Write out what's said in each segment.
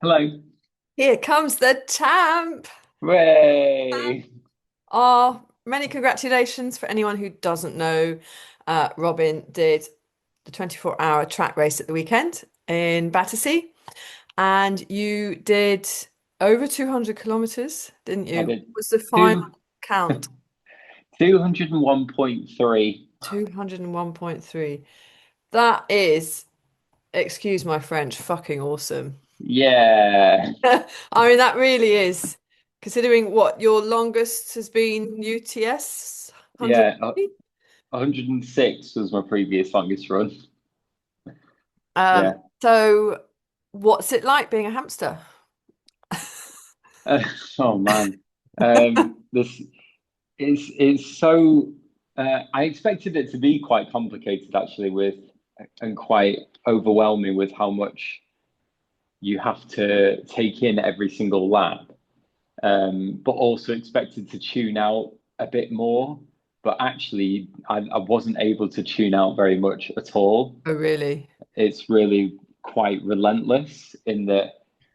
Hello. Here comes the champ. Way. Oh, many congratulations for anyone who doesn't know. Robin did the 24-hour track race at the weekend in Battersea, and you did over 200 kilometers, didn't I you? What did was the final two count? 201.3. 201.3. That is, excuse my French, fucking awesome. Yeah. I mean, that really is, considering what your longest has been UTS Yeah. 150. 106 was my previous longest run. Um, Yeah. so what's it like being a hamster? Uh, oh man. This is so I expected it to be quite complicated actually with and quite overwhelming with how much you have to take in every single lap. But also expected to tune out a bit more. But actually, I wasn't able to tune out very much at all. Oh, really? It's really quite relentless in that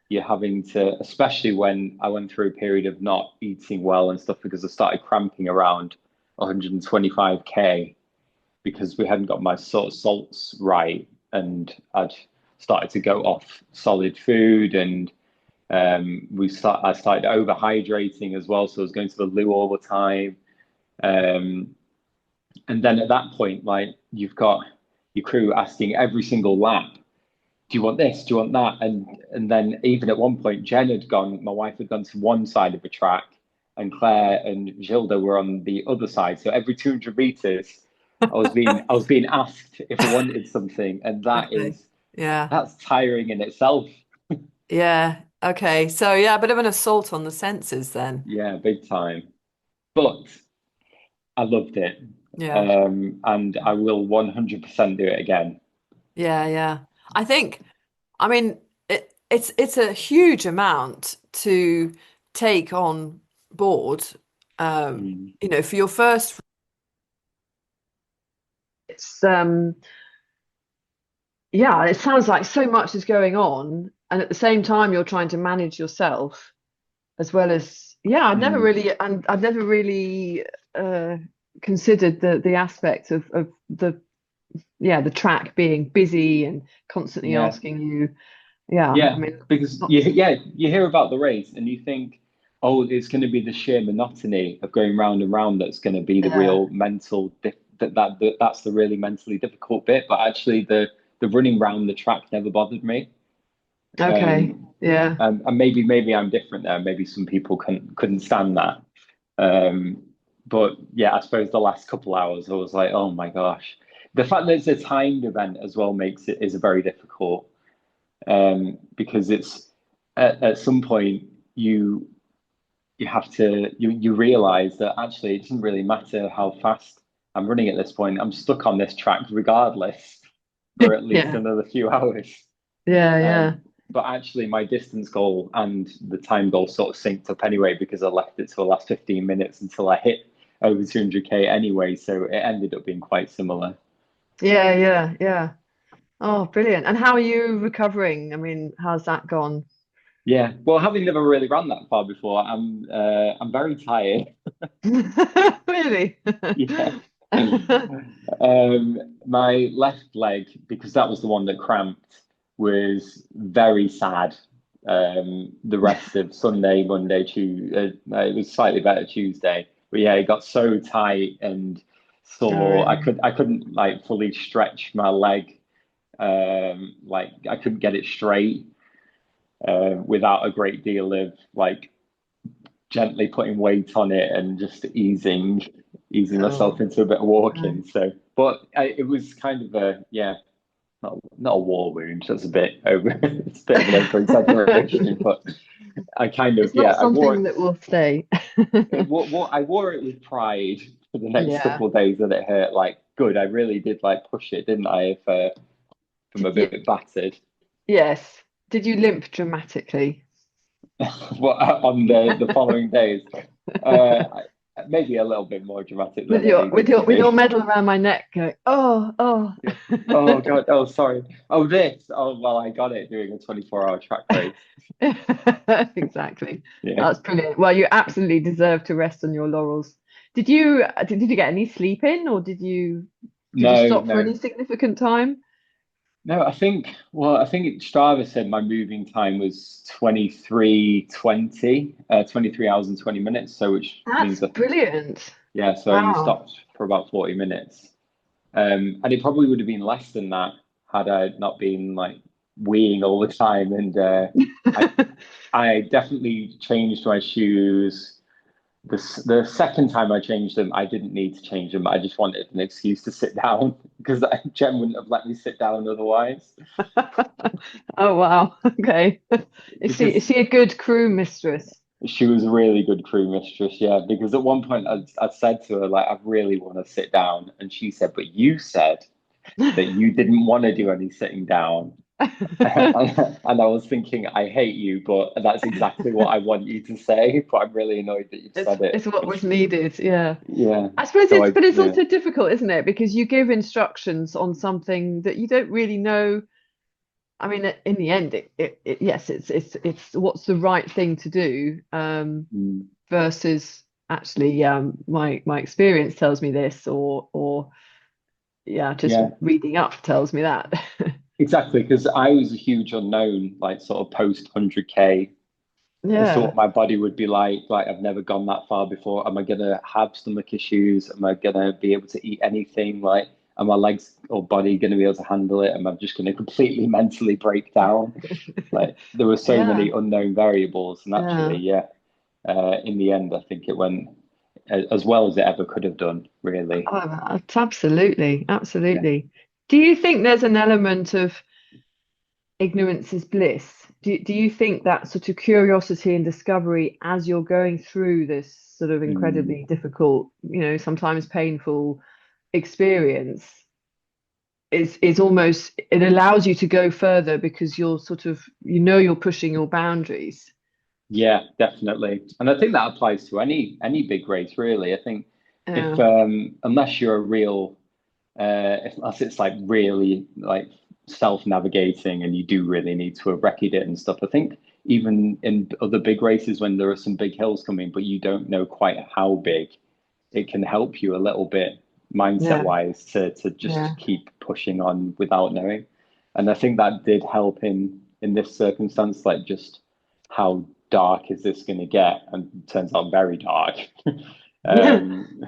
you're having to, especially when I went through a period of not eating well and stuff because I started cramping around 125k because we hadn't got my sort of salts right and I'd started to go off solid food and I started overhydrating as well, so I was going to the loo all the time. Um, and then at that point, like you've got your crew asking every single lap, "Do you want this? Do you want that?" And then even at one point, Jen had gone. My wife had gone to one side of the track, and Claire and Gilda were on the other side. So every 200 meters, I was being asked if I wanted something, and Okay. Yeah. that's tiring in itself. Yeah. Okay. So yeah, a bit of an assault on the senses then. Yeah, big time. But I loved it. Yeah. And I will 100% do it again. Yeah, yeah. I think, I mean, it's a huge amount to take on board. Mm. For your first, it's yeah, it sounds like so much is going on, and at the same time you're trying to manage yourself as well as yeah. Mm. I've never really uh, considered the aspect of the yeah the track being busy and constantly Yeah. asking you. Yeah, I Yeah. mean, Because not, you hear about the race and you think, oh, it's going to be the sheer monotony of going round and round that's going to be the yeah, real that's the really mentally difficult bit. But actually, the running round the track never bothered me. okay, Um, yeah, and maybe I'm different there. Maybe some people couldn't stand that. Um, but yeah, I suppose the last couple hours, I was like, oh my gosh. The fact that it's a timed event as well makes it is very difficult because it's at some point you you have to you realize that actually it doesn't really matter how fast I'm running at this point. I'm stuck on this track regardless for at least yeah, another few hours. yeah, yeah. But actually, my distance goal and the time goal sort of synced up anyway because I left it to the last 15 minutes until I hit over 200k anyway. So it ended up being quite similar. Yeah, yeah, yeah. Oh, brilliant. And how are you recovering? I mean, how's that gone? Yeah. Well, having never really run that far before, I'm very tired. Really? Yeah. My left leg, because that was the one that cramped, was very sad. The rest of Sunday, Monday, Tuesday, it was slightly better Tuesday, but yeah, it got so tight and Oh, sore. really? I couldn't like fully stretch my leg. Like I couldn't get it straight without a great deal of like gently putting weight on it and just easing myself Oh, into a bit of no. walking. So, but it was kind of a yeah, not a war wound. That's a bit over. It's a bit of an over exaggeration, but I kind of It's not I wore something that will stay. I wore it with pride for the next Yeah. couple of days that it hurt. Like, good, I really did like push it, didn't I? If I'm a Did you? bit battered. Yes. Did you limp dramatically? What on the following days? Uh, maybe a little bit more dramatic with than I your needed to with your be. medal around my neck, going, oh, oh. Yeah. Oh God. Oh, sorry. Oh, this. Oh, well, I got it doing a 24-hour track race. Exactly. Yeah. That's brilliant. Well, you absolutely deserve to rest on your laurels. Did you get any sleep in, or did you No, stop for no, any significant time? no. I think Strava said my moving time was 23 hours and 20 minutes. So, which That's means that, brilliant. yeah, so I only Wow. stopped for about 40 minutes. And it probably would have been less than that had I not been like weeing all the time. And I, I definitely changed my shoes. The second time I changed them, I didn't need to change them. I just wanted an excuse to sit down because Jen wouldn't have let me sit down otherwise. Oh wow. Okay. Is Because she a good crew mistress? she was a really good crew mistress, yeah. Because at one point I said to her, like, I really want to sit down. And she said, but you said that you didn't want to do any sitting down. And I was thinking, I hate you, but that's exactly what I want you to say. But I'm really annoyed that you've said It's it. what was needed. Yeah. Yeah. I suppose So but it's yeah. also difficult, isn't it? Because you give instructions on something that you don't really know. I mean, in the end, yes, it's what's the right thing to do, Mm, versus actually, my experience tells me this, or yeah, just yeah, reading up tells me that. exactly. Because I was a huge unknown, like sort of post 100K as to Yeah. what my body would be like. Like I've never gone that far before. Am I gonna have stomach issues? Am I gonna be able to eat anything? Like, are my legs or body gonna be able to handle it? Am I just gonna completely mentally break down? Like there were so Yeah. many unknown variables, and actually, Yeah. yeah, in the end, I think it went as well as it ever could have done, really. Oh, absolutely, Yeah. absolutely. Do you think there's an element of ignorance is bliss? Do you think that sort of curiosity and discovery as you're going through this sort of Mm. incredibly difficult, sometimes painful experience is almost, it allows you to go further because you're sort of, you're pushing your boundaries. Yeah, definitely. And I think that applies to any big race, really. I think if Yeah. unless you're a real unless it's like really like self-navigating and you do really need to have recce it and stuff. I think even in other big races when there are some big hills coming, but you don't know quite how big, it can help you a little bit mindset Yeah. wise to Yeah. just keep pushing on without knowing. And I think that did help in this circumstance, like just how dark is this going to get? And it turns out very dark. um,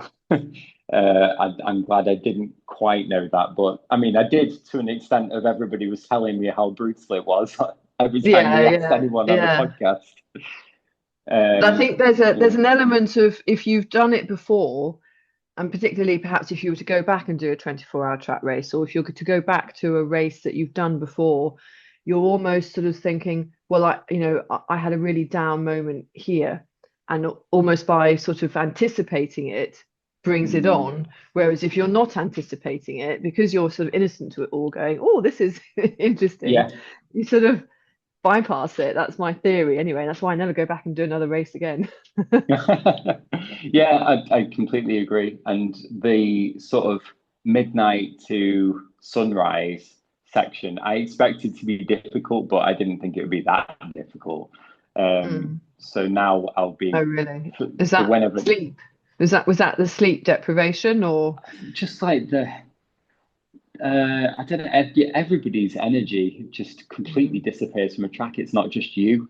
I'm glad I didn't quite know that, but I mean, I did to an extent of everybody was telling me how brutal it was every time Yeah. we asked Yeah. anyone on the Yeah. podcast. But I think there's Yeah. an element of, if you've done it before, and particularly perhaps if you were to go back and do a 24-hour track race, or if you're to go back to a race that you've done before, you're almost sort of thinking, well, I had a really down moment here, and almost by sort of anticipating it brings it Mm, on. Whereas if you're not anticipating it, because you're sort of innocent to it all, going, oh, this is interesting, yeah. you sort of bypass it. That's my theory anyway. That's why I never go back and do another race again. Yeah, I completely agree. And the sort of midnight to sunrise section, I expected to be difficult, but I didn't think it would be that difficult. Mm. So now I'll Oh, be really? for, Is for that whenever, sleep? Was that the sleep deprivation, or? just like I don't know, everybody's energy just completely Mm. disappears from a track. It's not just you.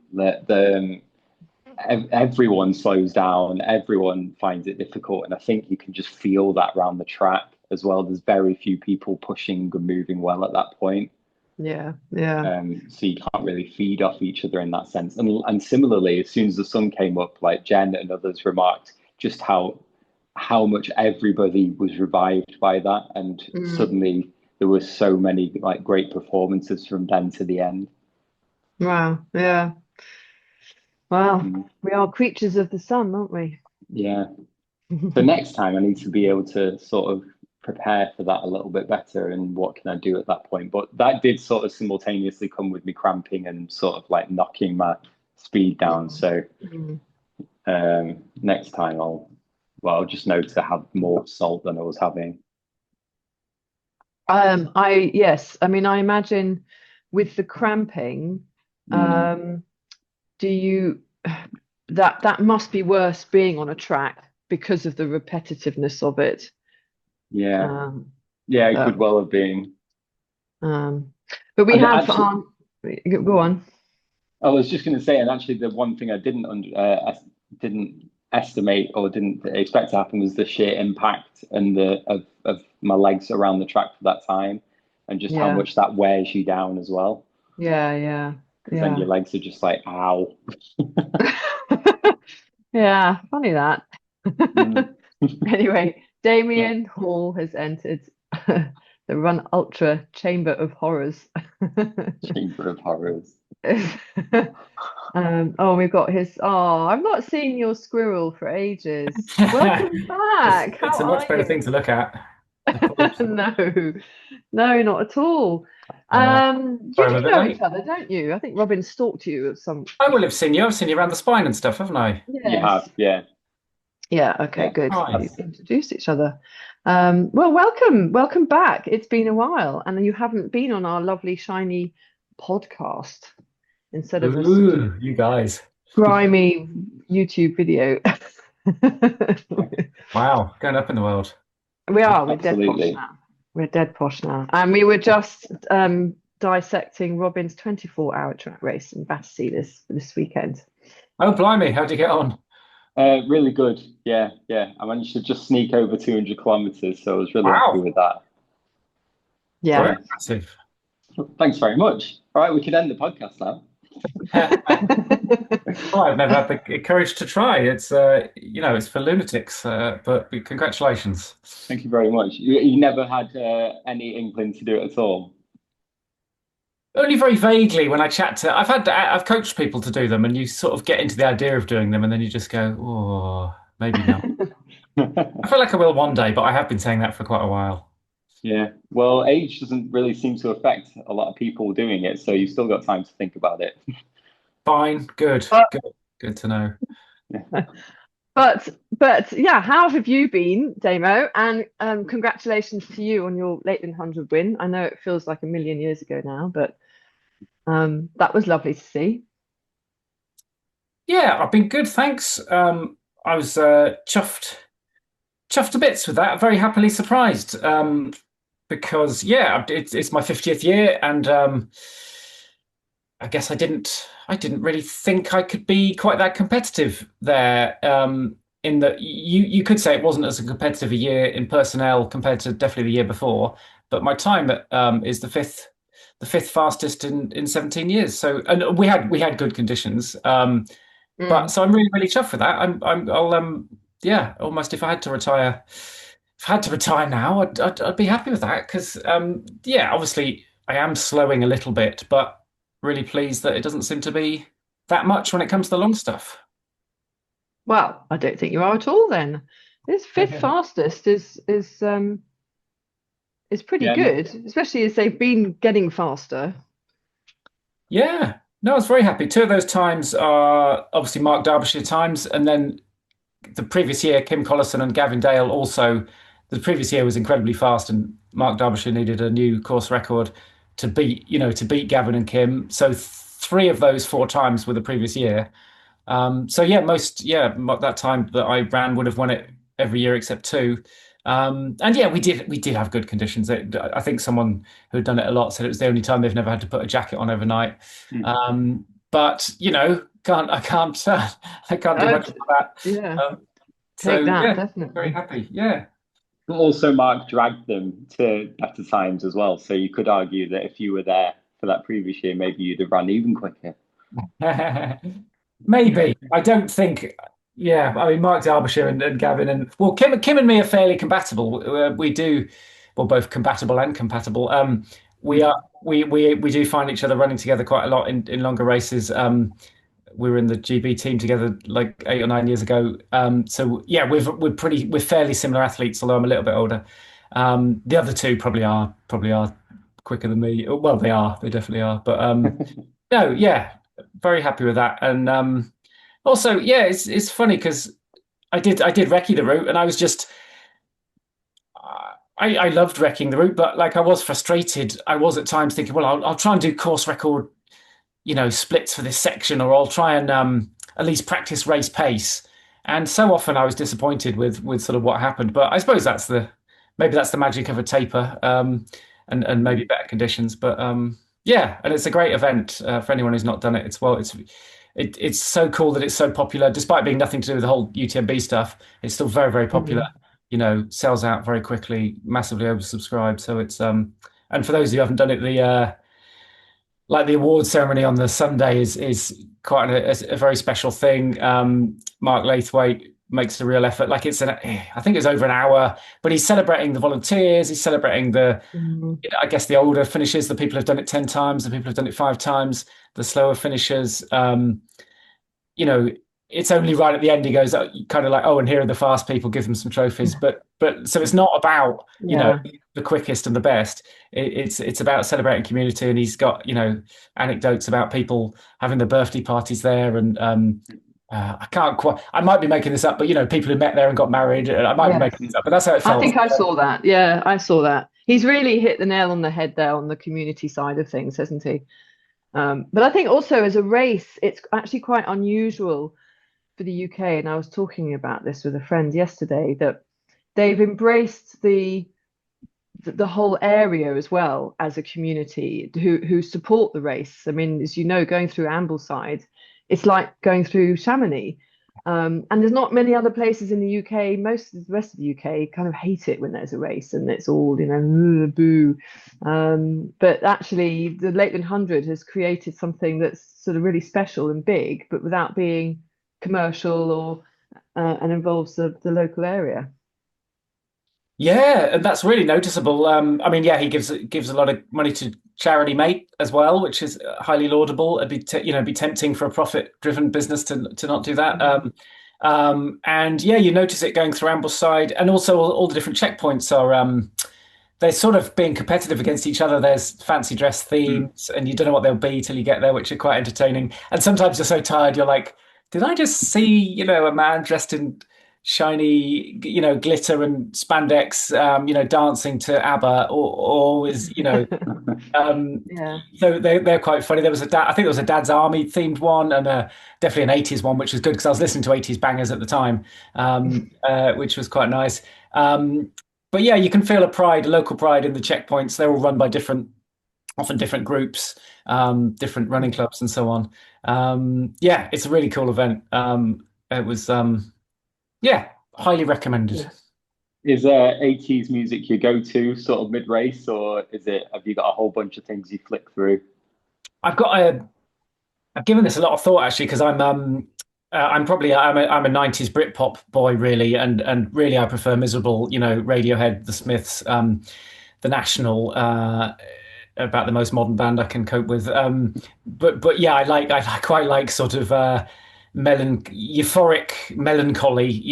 Everyone slows down, everyone finds it difficult, and I think you can just feel that around the track as well. There's very few people pushing and moving well at that point. Yeah, yeah, So you can't really feed off each other in that sense. And similarly, as soon as the sun came up, like Jen and others remarked, just how much everybody was revived by that, and mm. suddenly there were so many like great performances from then to the end. Wow, yeah, wow. Mm, We are creatures of the sun, aren't we? yeah. So next time I need to be able to sort of prepare for that a little bit better and what can I do at that point. But that did sort of simultaneously come with me cramping and sort of like knocking my speed down. Mm. So Mm. next time well, just know to have more salt than I was having. Yes, I mean, I imagine with the cramping, Mm, um, do you that must be worse being on a track because of the repetitiveness of it. yeah, Um, yeah, it could but well have been. um, but we And have actually, go on. I was just going to say, and actually, the one thing I didn't estimate or didn't expect to happen was the sheer impact and of my legs around the track for that time, and just how Yeah, much that wears you down as well. yeah, yeah, Because then your yeah. legs are just like, ow. Yeah, funny that. Mm. Anyway, Yeah, Damian Hall has entered the Run Ultra Chamber of Horrors. Chamber of Horrors. Oh, we've got his. Oh, I've not seen your squirrel for ages. Welcome It's back. it's How a much are better thing you? to look at. Apologies. No, no, not at all. Uh, You Sorry, I'm do a bit know each late. other, don't you? I think Robin stalked you of some. I will have seen you. I've seen you around the spine and stuff, haven't I? You have, Yes. yeah, Yeah, okay, yeah. good. You've Nice. introduced each other. Well, welcome back. It's been a while, and you haven't been on our lovely shiny podcast instead of a sort of Ooh, you guys. grimy YouTube video. Wow, going up in the world. We're dead posh Absolutely. now. We're dead posh now. And we were just dissecting Robin's 24-hour track race in Battersea this weekend. Oh, blimey, how'd you get on? Really good. Yeah, yeah. I managed to just sneak over 200 kilometers, so I was really happy Wow, with that. Yeah. very Yeah. impressive. Thanks very much. All right, we can end the podcast now. Oh, I've never had the courage to try. It's it's for lunatics. But congratulations. Thank you very much. You never had any inkling to do it at all. Only very vaguely when I chat to. I've coached people to do them, and you sort of get into the idea of doing them, and then you just go, oh, maybe not. I feel like I will one day, but I have been saying that for quite a while. Yeah. Well, age doesn't really seem to affect a lot of people doing it, so you've still got time to think about it. Fine, good, But good, good to know. Yeah. but yeah, how have you been, Damo? And congratulations to you on your Lakeland 100 win. I know it feels like a million years ago now, but that was lovely to see. Yeah, I've been good, thanks. I was chuffed to bits with that. Very happily surprised. Because yeah, it's my 50th year, and I guess I didn't really think I could be quite that competitive there. In that you could say it wasn't as a competitive a year in personnel compared to definitely the year before, but my time is the fifth fastest in 17 years. So and we had good conditions. But Mm. so I'm really really chuffed with that. I'll yeah, almost if I had to retire now, I'd be happy with that because yeah, obviously I am slowing a little bit, but really pleased that it doesn't seem to be that much when it comes to the long stuff. Well, I don't think you are at all then. This fifth fastest is pretty Yeah. good, especially as they've been getting faster. Yeah, no, I was very happy. Two of those times are obviously Mark Derbyshire times, and then the previous year, Kim Collison and Gavin Dale also. The previous year was incredibly fast, and Mark Derbyshire needed a new course record to beat Gavin and Kim. So three of those four times were the previous year. So yeah, that time that I ran would have won it every year except two. And yeah, we did have good conditions. I think someone who had done it a lot said it was the only time they've never had to put a jacket on overnight. Hmm. But I can't I can't do Uh, much about yeah, that. take So that, yeah, very definitely. happy. Yeah. But also, Mark dragged them to better times as well. So you could argue that if you were there for that previous year, maybe you'd have run even quicker. Maybe. I don't think. Yeah, I mean, Mark Derbyshire and Gavin and well, Kim and me are fairly compatible. We do, well, both compatible and compatible. We are we do find each other running together quite a lot in longer races. We were in the GB team together like 8 or 9 years ago. So yeah, we're fairly similar athletes, although I'm a little bit older. The other two probably are quicker than me. Well, they definitely are. But no, yeah, very happy with that. And also, yeah, it's funny because I did recce the route, and I was just I loved wrecking the route, but like I was frustrated. I was at times thinking, well, I'll try and do course record, splits for this section, or I'll try and at least practice race pace. And so often I was disappointed with sort of what happened. But I suppose maybe that's the magic of a taper, and maybe better conditions. But yeah, and it's a great event for anyone who's not done it. It's so cool that it's so popular, despite being nothing to do with the whole UTMB stuff. It's still very, very popular. Sells out very quickly, massively oversubscribed. So it's and for those who haven't done it, the awards ceremony on the Sunday is quite a very special thing. Mark Laithwaite makes a real effort. Like I think it's over an hour, but he's celebrating the volunteers. He's celebrating I guess the older finishers, the people who've done it 10 times, the people who've done it 5 times, the slower finishers. It's only right at the end he goes kind of like, oh, and here are the fast people, give them some trophies. But so it's not about the quickest and the best. It's about celebrating community, and he's got anecdotes about people having their birthday parties there, and I might be making this up, but people who met there and got married. I might be making this up, but that's how it felt. I think I saw that. Yeah, I saw that. He's really hit the nail on the head there on the community side of things, hasn't he? But I think also as a race, it's actually quite unusual for the UK, and I was talking about this with a friend yesterday, that they've embraced the whole area as well as a community who support the race. I mean, as you know, going through Ambleside, it's like going through Chamonix. And there's not many other places in the UK. Most of the rest of the UK kind of hate it when there's a race and it's all, boo. But actually, the Lakeland 100 has created something that's sort of really special and big, but without being commercial or and involves the local area. Yeah, and that's really noticeable. He gives a lot of money to charity, mate, as well, which is highly laudable. It'd be tempting for a profit-driven business to not do that. And yeah, you notice it going through Ambleside, and also all the different checkpoints are they're sort of being competitive against each other. There's fancy dress themes, and you don't know what they'll be till you get there, which are quite entertaining. And sometimes you're so tired, you're like, did I just see a man dressed in shiny, glitter and spandex, dancing to ABBA, or is, Yeah. So they're quite funny. I think there was a Dad's Army themed one, and definitely an 80s one, which was good because I was listening to 80s bangers at the time, which was quite nice. But yeah, you can feel a local pride in the checkpoints. They're all run by often different groups, different running clubs and so on. Yeah, it's a really cool event. It was, highly recommended. Yeah. Is 80s music your go-to sort of mid-race, or have you got a whole bunch of things you flick through? I've given this a lot of thought actually, because I'm a 90s Britpop boy really, and really I prefer Miserable, Radiohead, The Smiths, The National, about the most modern band I can cope with. But yeah, I quite like sort of euphoric melancholy,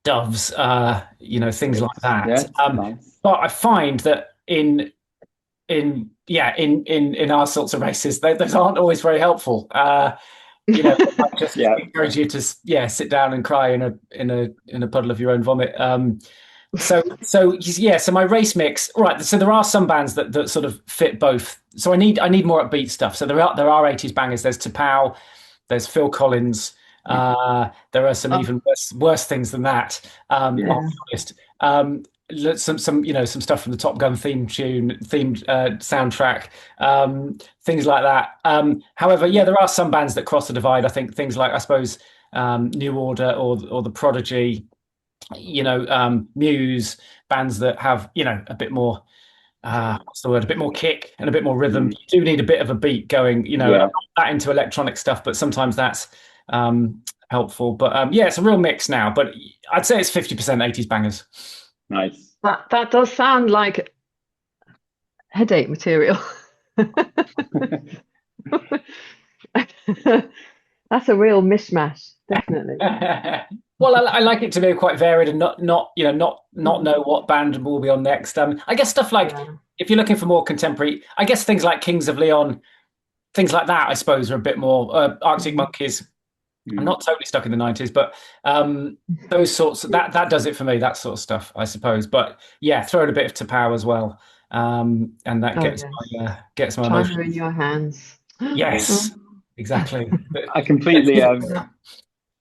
Doves, things like that. Yeah, nice. But I find that in our sorts of races, those aren't always very helpful. I just encourage you to sit down and cry in a puddle of your own vomit. So my race mix, right? So there are some bands that sort of fit both. So I need more upbeat stuff. So there are 80s bangers. There's T'Pau, there's Phil Collins. There are some even worse things than that. I'll be honest. Some stuff from the Top Gun themed soundtrack, things like that. However, there are some bands that cross the divide. I think things like, I suppose, New Order or the Prodigy, Muse, bands that have a bit more what's the word, a bit more kick and a bit more rhythm. You do need a bit of a beat going, not that into electronic stuff, but sometimes that's helpful. But it's a real mix now, but I'd say it's 50% 80s bangers. Nice. That does sound like headache material. That's a real mishmash, definitely. Well, I like it to be quite varied and not know what band will be on next. I guess stuff like, if you're looking for more contemporary, I guess things like Kings of Leon, things like that, I suppose, are a bit more Arctic Monkeys, I'm Mm. not totally stuck in the 90s, but those sorts of, that does it for me, that sort of stuff, I suppose. But yeah, throw in a bit of Tapau as well. And that Oh yes. gets my Timer in emotions. your hands. Yeah. Oh. Yes, exactly. I completely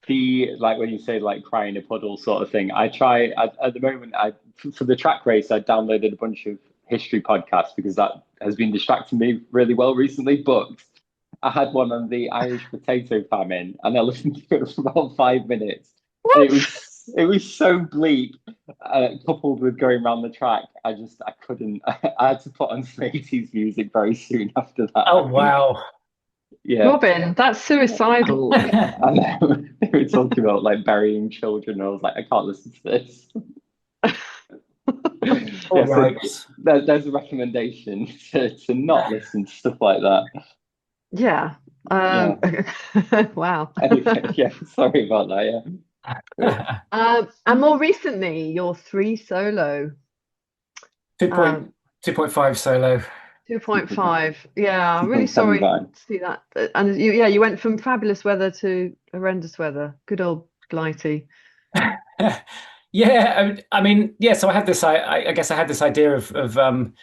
the like when you say like cry in a puddle sort of thing. I try at the moment. I for the track race, I downloaded a bunch of history podcasts because that has been distracting me really well recently. But I had one on the Irish potato famine, and I listened to it for about 5 minutes, and What? it was so bleak. Coupled with going around the track, I couldn't. I had to put on some 80s music very soon after Oh, that. wow. Yeah. Robin, that's suicidal. And then they were talking about like burying children. And I was like, I can't listen to this. All Yeah, so right. there's a recommendation to not listen to stuff like that. Yeah. Yeah. Wow. Anyway, yeah, sorry about that. Yeah. And more recently, your three solo, 2 point, um, 2.5 solo. 2.5. Yeah, I'm really sorry 2.75. to see that. And you went from fabulous weather to horrendous weather. Good old Blighty. Yeah, I mean, yeah. So I had this. I guess I had this idea of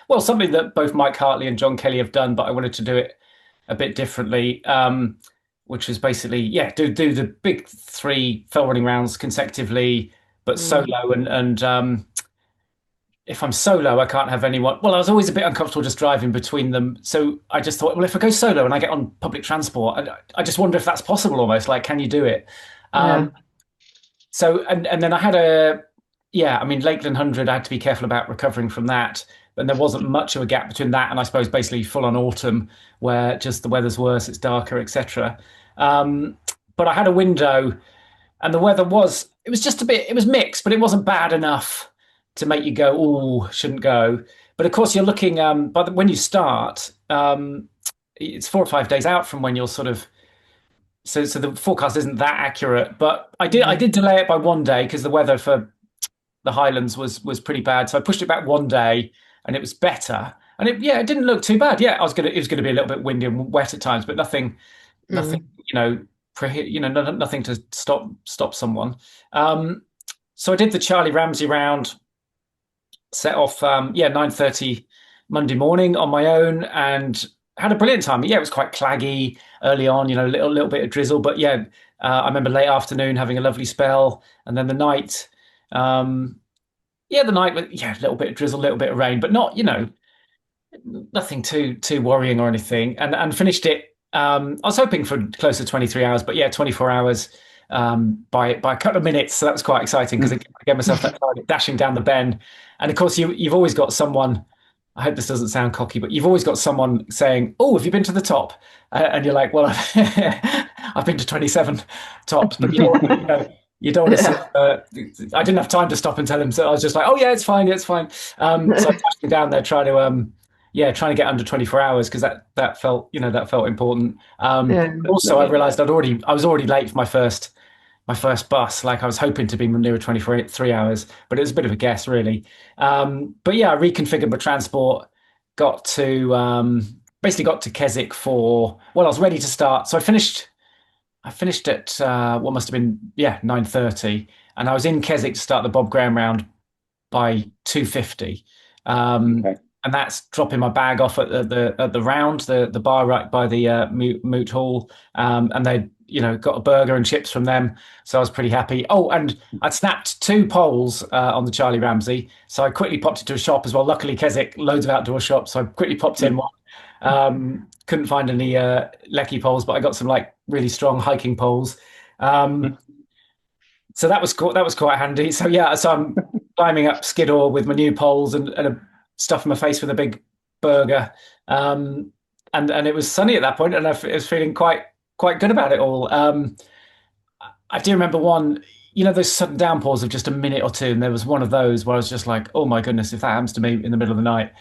well, something that both Mike Hartley and John Kelly have done, but I wanted to do it a bit differently. Which was basically, yeah, do the big three fell running rounds consecutively, but Mm, solo. And if I'm solo, I can't have anyone. Well, I was always a bit uncomfortable just driving between them, so I just thought, well, if I go solo and I get on public transport, I just wonder if that's possible. Almost like, can you do it? yeah. Um, So and then I had a yeah, I mean Lakeland 100. I had to be careful about recovering from that, and there wasn't much of a gap between that and I suppose basically full on autumn, where just the weather's worse, it's darker, etc. But I had a window, and the weather was it was just a bit it was mixed, but it wasn't bad enough to make you go, oh, shouldn't go. But of course, you're looking. But when you start, it's 4 or 5 days out from when you're sort of so the forecast isn't that accurate, but I Mm, did delay it by one day because the weather for the Highlands was pretty bad. So I pushed it back one day, and it was better. And it didn't look too bad. Yeah, it was gonna be a little bit windy and wet at times, but nothing mm. nothing to stop someone. Um, so I did the Charlie Ramsey round, set off 9:30 Monday morning on my own, and had a brilliant time. Yeah, it was quite claggy early on, little bit of drizzle, but yeah, I remember late afternoon having a lovely spell, and then the night, the night, yeah, a little bit of drizzle, a little bit of rain, but not, nothing too worrying or anything. And finished it. I was hoping for close to 23 hours, but yeah, 24 hours by a couple of minutes. So that was quite exciting because I gave myself that target dashing down the bend. And of course, you've always got someone. I hope this doesn't sound cocky, but you've always got someone saying, "Oh, have you been to the top?" And you're like, "Well, I've been to 27 tops," but you don't want to. Yeah. I didn't have time to stop and tell him, so I was just like, "Oh yeah, it's fine, yeah, it's fine." So I dashed him down there, trying to get under 24 hours because that felt that felt important. Yeah. Also, I Definitely. realised I was already late for my first bus. Like I was hoping to be nearer 23 hours, but it was a bit of a guess, really. But yeah, I reconfigured my transport, got to basically got to Keswick for well, I was ready to start. So I finished at what must have been 9:30, and I was in Keswick to start the Bob Graham round by 2:50. Um, Okay. and that's dropping my bag off at the round, the bar right by the moot hall, and they got a burger and chips from them, so I was pretty happy. Oh, and I'd snapped two poles on the Charlie Ramsey, so I quickly popped into a shop as well. Luckily, Keswick loads of outdoor shops, so I quickly popped in one. Couldn't find any lecky poles, but I got some like really strong hiking poles. Um, so that was quite handy. So yeah, so I'm climbing up Skiddaw with my new poles and stuff in my face with a big burger. And it was sunny at that point, and I was feeling quite good about it all. I do remember one, those sudden downpours of just a minute or two, and there was one of those where I was just like, oh my goodness, if that happens to me in the middle of the night,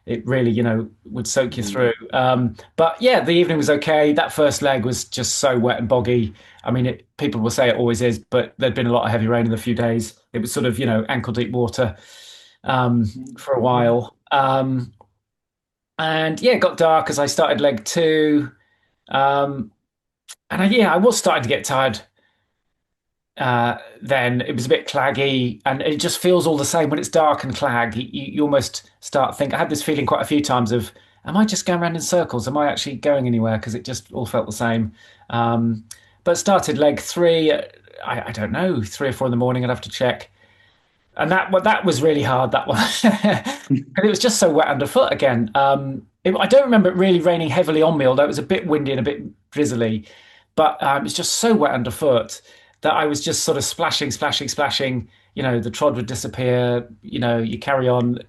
it really, would soak you through. But yeah, the evening was okay. That first leg was just so wet and boggy. I mean, people will say it always is, but there'd been a lot of heavy rain in a few days. It was sort of, ankle deep water for a while. And yeah, it got dark as I started leg two. And I was starting to get tired then it was a bit claggy, and it just feels all the same when it's dark and clag. You almost start thinking. I had this feeling quite a few times of, am I just going around in circles? Am I actually going anywhere? Because it just all felt the same. But started leg 3. I don't know, 3 or 4 in the morning. I'd have to check. And that was really hard, that one. And it was just so wet underfoot again. I don't remember it really raining heavily on me, although it was a bit windy and a bit drizzly. But it was just so wet underfoot that I was just sort of splashing. The trod would disappear. You carry on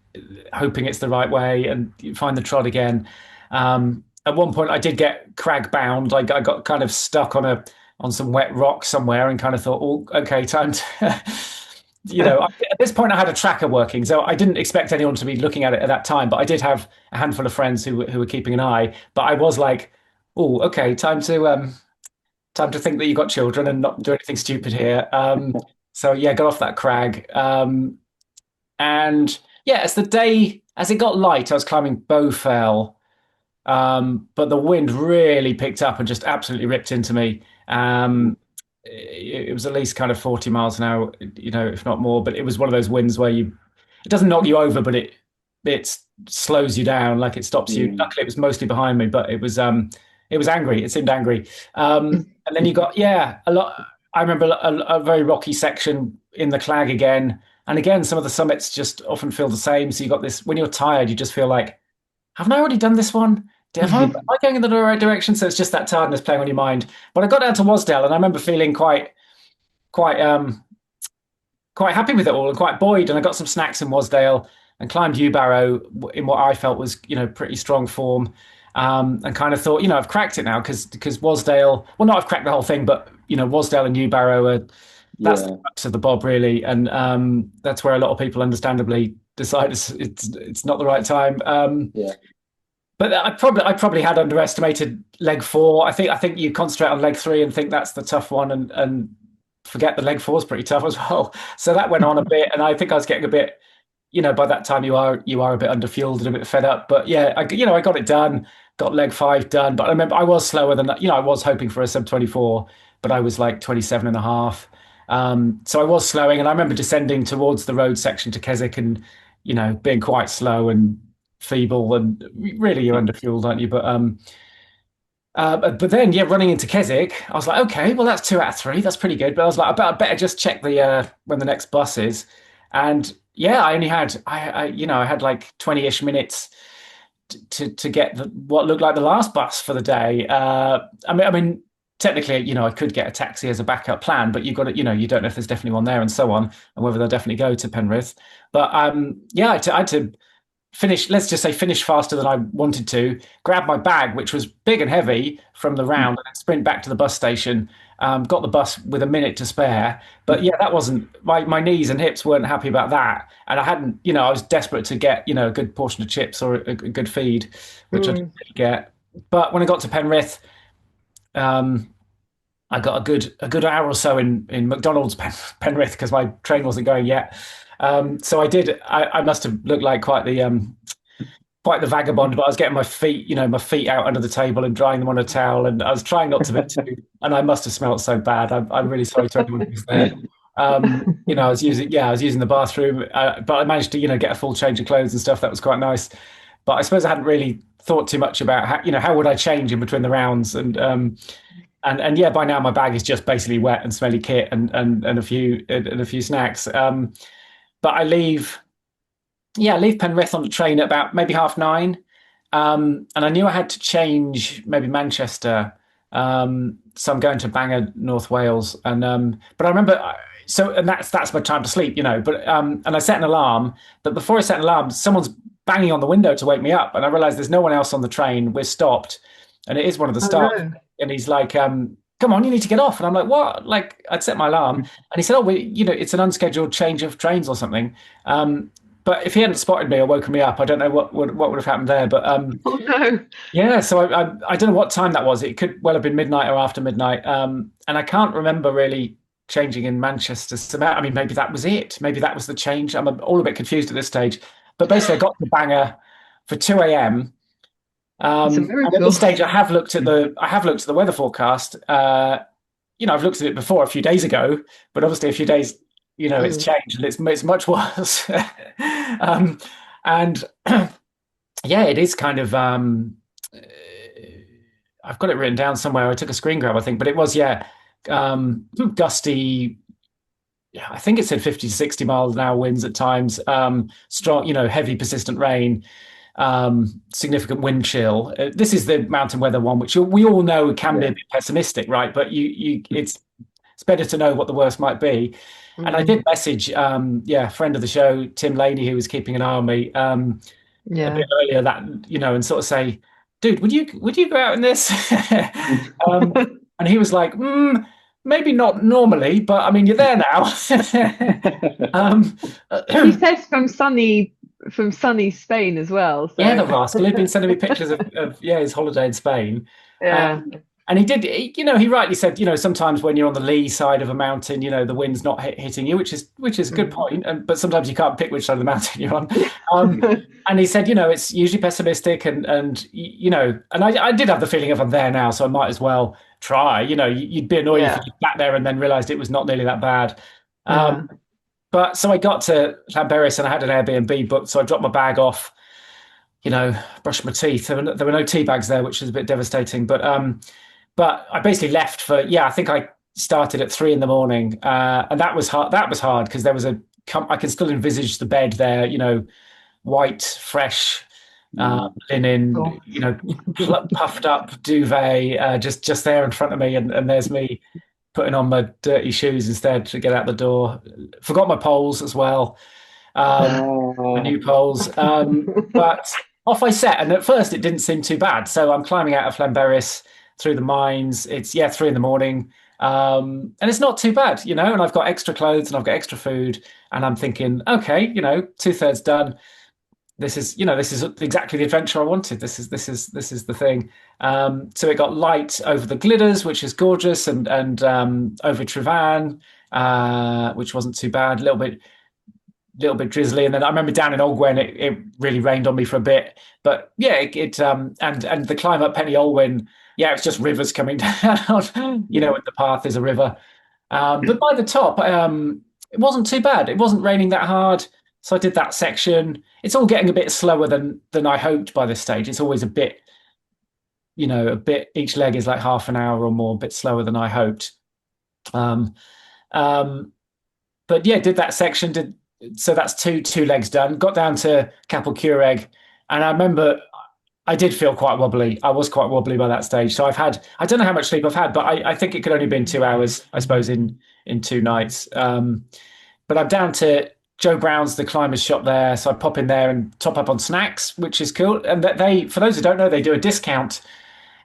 hoping it's the right way, and you find the trod again. At one point, I did get crag bound. I got kind of stuck on some wet rock somewhere, and kind of thought, oh, okay, time to. At this point I had a tracker working, so I didn't expect anyone to be looking at it at that time, but I did have a handful of friends who were keeping an eye. But I was like, oh, okay, time to think that you got children and not do anything stupid here. So yeah, got off that crag. And yeah, as it got light, I was climbing Bowfell, but the wind really picked up and just absolutely ripped into me. It was at least kind of 40 miles an hour, if not more. But it was one of those winds where it doesn't knock you over, but it slows you down, like it stops you. Luckily, it was mostly behind me, but it was angry. It seemed angry. And then you got a lot. I remember a very rocky section in the clag again, and again some of the summits just often feel the same. So you got this, when you're tired, you just feel like, haven't I already done this one? Am I going in the right direction? So it's just that tiredness playing on your mind. But I got down to Wasdale, and I remember feeling quite happy with it all and quite buoyed. And I got some snacks in Wasdale and climbed Barrow in what I felt was pretty strong form, and kind of thought, I've cracked it now, because Wasdale. Well, not I've cracked the whole thing, but Wasdale and Barrow are that's the crux of the Bob really, and that's where a lot of people understandably decide it's not the right time. But I probably had underestimated leg 4. I think you concentrate on leg 3 and think that's the tough one, and forget the leg 4 is pretty tough as well. So that went on a bit, and I think I was getting a bit, by that time you are a bit underfueled and a bit fed up. But yeah, I got it done, got leg 5 done. But I remember I was slower than that. I was hoping for a sub 24, but I was like 27 and a half. So I was slowing, and I remember descending towards the road section to Keswick and, being quite slow and feeble, and really you're underfueled, aren't you? But then running into Keswick, I was like, okay, well that's 2 out of 3, that's pretty good. But I was like, I better just check the when the next bus is, and I only had I had like 20-ish minutes to get what looked like the last bus for the day. I mean technically, I could get a taxi as a backup plan, but you've got to, you don't know if there's definitely one there and so on, and whether they'll definitely go to Penrith. But I had to finish faster than I wanted to, grab my bag, which was big and heavy from the round, and then sprint back to the bus station. Got the bus with a minute to spare. But that wasn't, my knees and hips weren't happy about that. And I hadn't, I was desperate to get, a good portion of chips or a good feed, which I didn't really get. But when I got to Penrith, I got a good hour or so in McDonald's Penrith, because my train wasn't going yet. So I must have looked like quite the vagabond, but I was getting my feet out under the table and drying them on a towel, and I was trying not to be too, and I must have smelled so bad. I'm really sorry to anyone who's there. I was using the bathroom, but I managed to, get a full change of clothes and stuff. That was quite nice. But I suppose I hadn't really thought too much about how would I change in between the rounds, and by now my bag is just basically wet and smelly kit and a few snacks. But I leave Penrith on the train at about maybe 9:30. And I knew I had to change maybe Manchester. So I'm going to Bangor, North Wales. And but I remember, and that's my time to sleep, But and I set an alarm. But before I set an alarm, someone's banging on the window to wake me up. And I realized there's no one else on the train. We're stopped. And it is one of the staff. No. And he's like, come on, you need to get off. And I'm like, what? Like, I'd set my alarm. And he said, oh, it's an unscheduled change of trains or something. But if he hadn't spotted me or woken me up, I don't know what would have happened there. But oh no. Yeah, so I don't know what time that was. It could well have been midnight or after midnight. And I can't remember really changing in Manchester. So I mean, maybe that was it. Maybe that was the change. I'm all a bit confused at this stage. But basically, I got to Bangor for 2 a.m. And at this stage, I have looked at the weather forecast. I've looked at it before a few days ago, but obviously a few days, it's changed and it's much worse. And yeah, it is kind of. I've got it written down somewhere. I took a screen grab, I think, but it was gusty. I think it said 50 to 60 miles an hour winds at times. Strong, heavy, persistent rain. Significant wind chill. This is the mountain weather one, which we all know can be a bit pessimistic, right? But it's better to know what the worst might be. And I did message, friend of the show, Tim Laney, who was keeping an eye on me, a bit earlier that, and sort of say, dude, would you go out in this? And he was like, maybe not normally, but I mean, you're there now. He says from sunny Spain as well. So. Yeah, the rascal. He'd been sending me pictures of his holiday in Spain. Yeah. And he did, he rightly said, sometimes when you're on the lee side of a mountain, the wind's not hitting you, which is a good point. But sometimes you can't pick which side of the mountain you're on. And he said, it's usually pessimistic, and I did have the feeling of I'm there now, so I might as well try. You'd be annoyed if you sat there and then realised it was not nearly that bad. But so I got to Llanberis and I had an Airbnb booked, so I dropped my bag off, brushed my teeth. There were no tea bags there, which was a bit devastating. But I basically left for, I think I started at 3 a.m. And that was hard. That was hard because there was I can still envisage the bed there, white, fresh, linen, puffed up duvet, just there in front of me. And there's me putting on my dirty shoes instead to get out the door. Forgot my poles as well, the new poles. But off I set. And at first it didn't seem too bad. So I'm climbing out of Llanberis through the mines. It's 3 a.m. And it's not too bad, and I've got extra clothes and I've got extra food, and I'm thinking, okay, 2/3 done. This is exactly the adventure I wanted. This is the thing. So it got light over the Glidders, which is gorgeous, and over Trevan, which wasn't too bad. A little bit drizzly, and then I remember down in Olwen, it really rained on me for a bit. But and the climb up Penny Olwen. Yeah, it's just rivers coming down. And the path is a river. But by the top, it wasn't too bad. It wasn't raining that hard. So I did that section. It's all getting a bit slower than I hoped by this stage. It's always a bit, each leg is like half an hour or more, a bit slower than I hoped. But yeah, did that section. So that's two legs done. Got down to Capel Cureg, and I remember I did feel quite wobbly. I was quite wobbly by that stage. So I don't know how much sleep I've had, but I think it could only have been 2 hours, I suppose, in 2 nights. But I'm down to Joe Brown's, the climbers shop there. So I pop in there and top up on snacks, which is cool. And they, for those who don't know, they do a discount.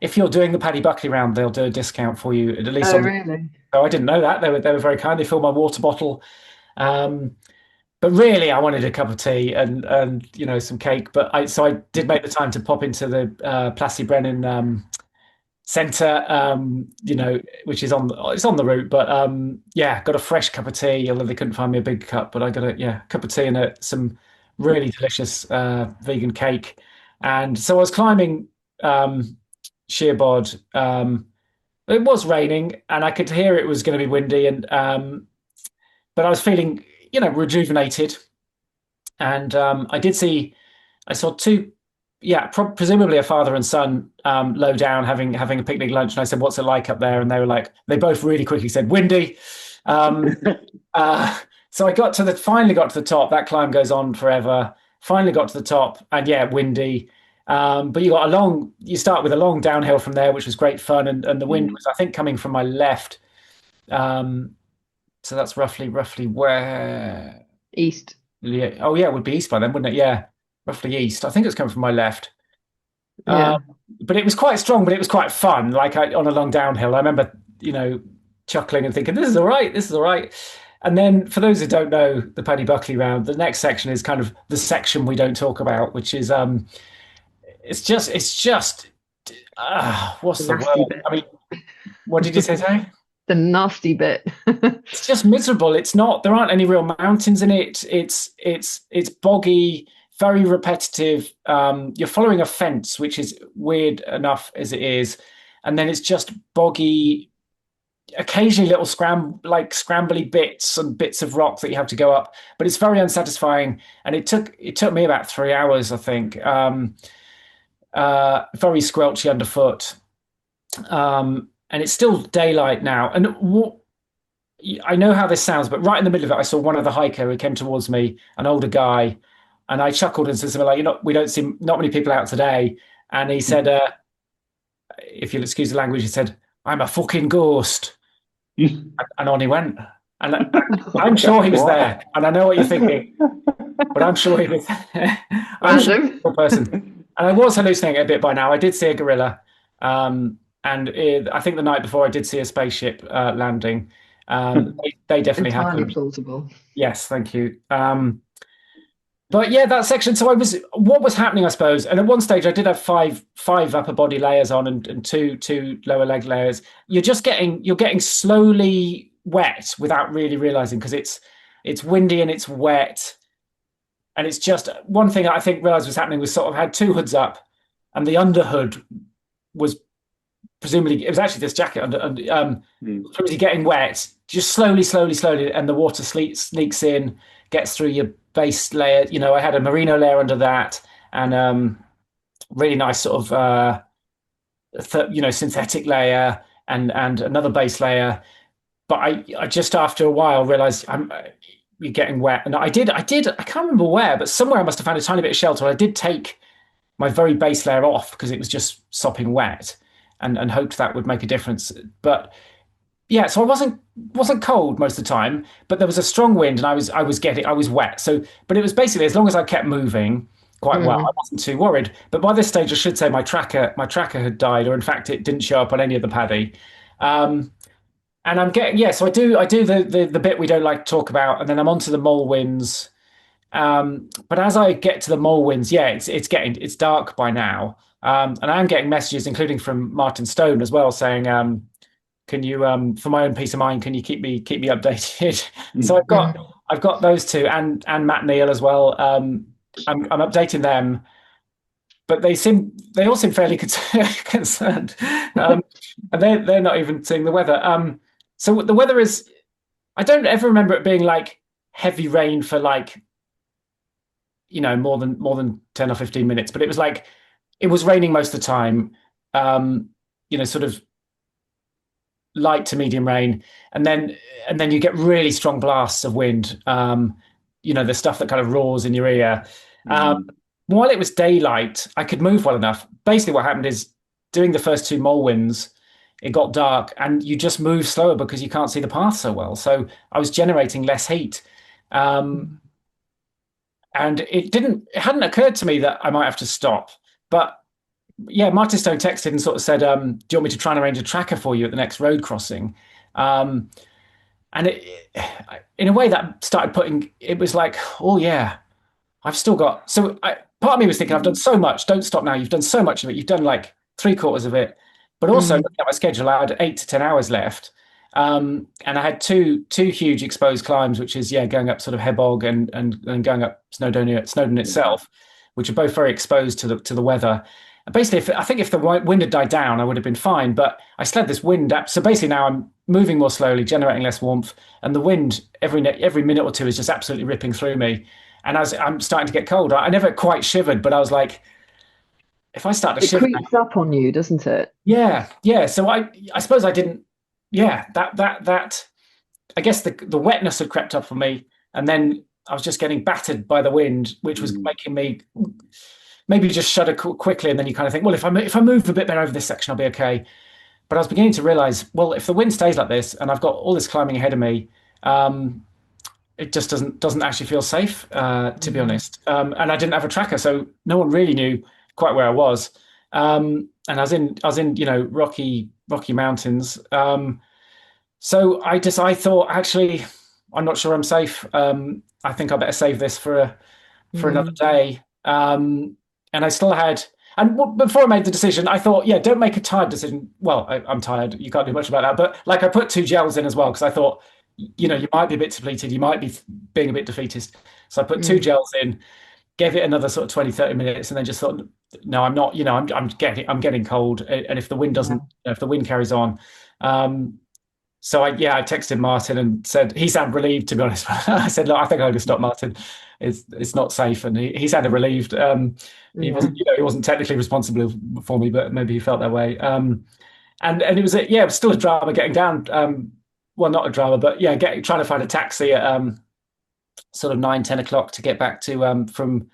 If you're doing the Paddy Buckley round, they'll do a discount for you, at least. Oh, really? So I didn't know that. They were very kind. They filled my water bottle. But really, I wanted a cup of tea and some cake. But I did make the time to pop into the Plasty Brennan centre, which is on the route. But got a fresh cup of tea. Although they couldn't find me a big cup, but I got a cup of tea and some really delicious vegan cake. And so I was climbing Sheerbod. It was raining, and I could hear it was going to be windy, and but I was feeling rejuvenated. And I saw two, presumably a father and son low down having a picnic lunch. And I said, what's it like up there? And they both really quickly said, windy. So I finally got to the top. That climb goes on forever. Finally got to the top, and windy. But you start with a long downhill from there, which was great fun. And the wind was, I think, coming from my left. So that's roughly where? East. Yeah. Oh, yeah, it would be east by then, wouldn't it? Yeah, roughly east. I think it's coming from my left. Yeah. But it was quite strong, but it was quite fun. Like on a long downhill, I remember, chuckling and thinking, this is all right. And then for those who don't know the Paddy Buckley round, the next section is kind of the section we don't talk about, which is, it's just what's the word? Bit. I mean, what did you say, Terry? The nasty bit. It's just miserable. There aren't any real mountains in it. It's boggy, very repetitive. You're following a fence, which is weird enough as it is. And then it's just boggy, occasionally little scrambly bits and bits of rock that you have to go up, but it's very unsatisfying. And it took me about 3 hours, I think. Very squelchy underfoot. And it's still daylight now. And I know how this sounds, but right in the middle of it, I saw one other hiker who came towards me, an older guy, and I chuckled and said something like, we don't see not many people out today. And he said, if you'll excuse the language, he said, "I'm a fucking ghost." And on he went. And I'm sure he was there. And I know what you're thinking, but I'm sure he was. I'm sure he was a person. And I was hallucinating a bit by now. I did see a gorilla. And I think the night before I did see a spaceship landing. They definitely Entirely happened. plausible. Yes, thank you. But yeah, that section. So what was happening, I suppose. And at one stage, I did have five upper body layers on and two lower leg layers. You're getting slowly wet without really realizing, because it's windy and it's wet. And it's just one thing I think realized was happening was sort of had two hoods up, and the underhood was presumably, it was actually this jacket presumably getting wet, just slowly, and the water sneaks in, gets through your base layer. I had a merino layer under that, and really nice sort of synthetic layer, and another base layer. But I just after a while realized you're getting wet, and I can't remember where, but somewhere I must have found a tiny bit of shelter. I did take my very base layer off because it was just sopping wet, and hoped that would make a difference. But yeah, so I wasn't cold most of the time, but there was a strong wind, and I was wet. So, but it was basically, as long as I kept moving quite well, I wasn't too worried. But by this stage, I should say my tracker had died, or in fact, it didn't show up on any of the paddy. And I'm getting, so I do the bit we don't like to talk about, and then I'm onto the mole winds. But as I get to the mole winds, it's dark by now. And I am getting messages, including from Martin Stone as well, saying, "Can you, for my own peace of mind, can you keep me updated?" So I've got those two, and Matt Neal as well. I'm updating them, but they all seem fairly concerned, and they're not even seeing the weather. So the weather is, I don't ever remember it being like heavy rain for like, more than 10 or 15 minutes, but it was like, it was raining most of the time, sort of light to medium rain. And then you get really strong blasts of wind, the stuff that kind of roars in your ear. While it was daylight, I could move well enough. Basically what happened is, doing the first two mole winds, it got dark and you just move slower because you can't see the path so well. So I was generating less heat. And it hadn't occurred to me that I might have to stop. But yeah, Martin Stone texted and sort of said, "Do you want me to try and arrange a tracker for you at the next road crossing?" And in a way that started putting, it was like, oh yeah, I've still got, part of me was thinking, I've done so much, don't stop now. You've done so much of it. You've done like 3/4 of it. But also looking at my schedule, I had 8 to 10 hours left. And I had two huge exposed climbs, which is going up sort of Hebog and going up Snowdon itself, which are both very exposed to the weather. And basically, I think if the wind had died down, I would have been fine. But I still had this wind up. So basically now I'm moving more slowly, generating less warmth, and the wind every minute or two is just absolutely ripping through me. And as I'm starting to get cold, I never quite shivered, but I was like, if I start to shiver, it creeps up on you, doesn't it? Yeah. So I suppose I didn't. Yeah, that I guess the wetness had crept up for me, and then I was just getting battered by the wind, which was making me maybe just shudder quickly. And then you kind of think, well, if I move a bit better over this section, I'll be okay. But I was beginning to realize, well, if the wind stays like this, and I've got all this climbing ahead of me, it just doesn't actually feel safe, to be honest. And I didn't have a tracker, so no one really knew quite where I was. And I was in Rocky Mountains. So I thought, actually, I'm not sure I'm safe. I think I better save this for another day. And I still had, and before I made the decision, I thought, don't make a tired decision. Well, I'm tired. You can't do much about that. But like, I put 2 gels in as well, because I thought, you might be a bit depleted. You might be being a bit defeatist. So I put 2 gels in, gave it another sort of 20, 30 minutes, and then just thought, no, I'm not, I'm getting cold. And if the wind doesn't, if the wind carries on. So I texted Martin and said, he sounded relieved, to be honest. I said, look, I think I'm going to stop, Martin. It's not safe, and he sounded relieved. He Yeah. wasn't technically responsible for me, but maybe he felt that way. And it was it was still a drama getting down. Well, not a drama, but trying to find a taxi at sort of 9-10 o'clock to get back to from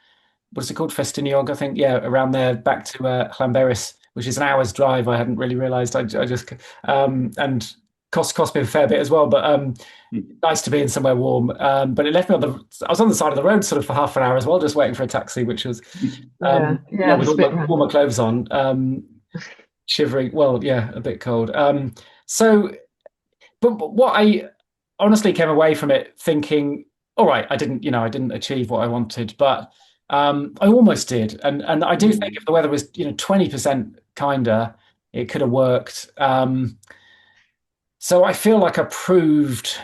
what's it called, Festiniog, I think. Yeah, around there, back to Llanberis, which is an hour's drive. I hadn't really realised. I just and cost me a fair bit as well. But nice to be in somewhere warm. But it left me I was on the side of the road sort of for half an hour as well, just waiting for a taxi, which was with all my clothes on, shivering. Well, yeah, a bit cold. But what I honestly came away from it thinking, all right, I didn't achieve what I wanted, but I almost did. And I do think if the weather was 20% kinder, it could have worked. So I feel like I proved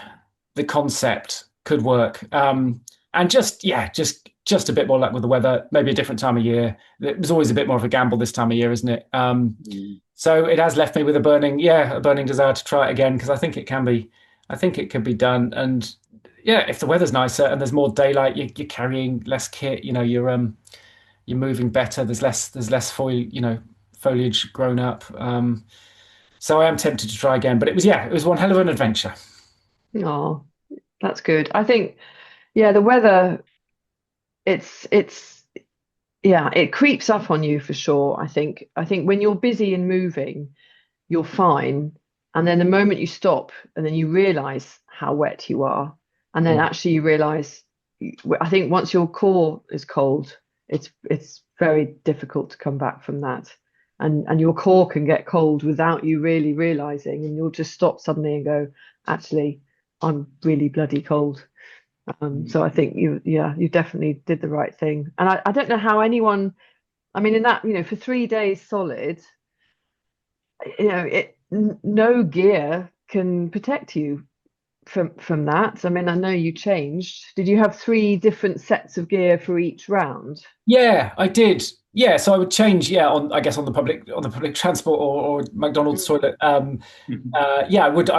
the concept could work. And just a bit more luck with the weather, maybe a different time of year. It was always a bit more of a gamble this time of year, isn't it? So it has left me with a burning desire to try it again, because I think it can be done. And if the weather's nicer and there's more daylight, you're carrying less kit. You're moving better. There's less foliage grown up. So I am tempted to try again. But it was one hell of an adventure. Oh, that's good. I think, the weather, it creeps up on you for sure. I think when you're busy and moving, you're fine. And then the moment you stop and then you realize how wet you are, and then actually you realize, I think once your core is cold, it's very difficult to come back from that. And your core can get cold without you really realizing, and you'll just stop suddenly and go, actually, I'm really bloody cold. So I think you definitely did the right thing. And I don't know how anyone, I mean, in that, for 3 days solid, no gear can protect you from that. I mean, I know you changed. Did you have 3 different sets of gear for each round? Yeah, I did. Yeah, so I would change. On the public transport or McDonald's toilet. I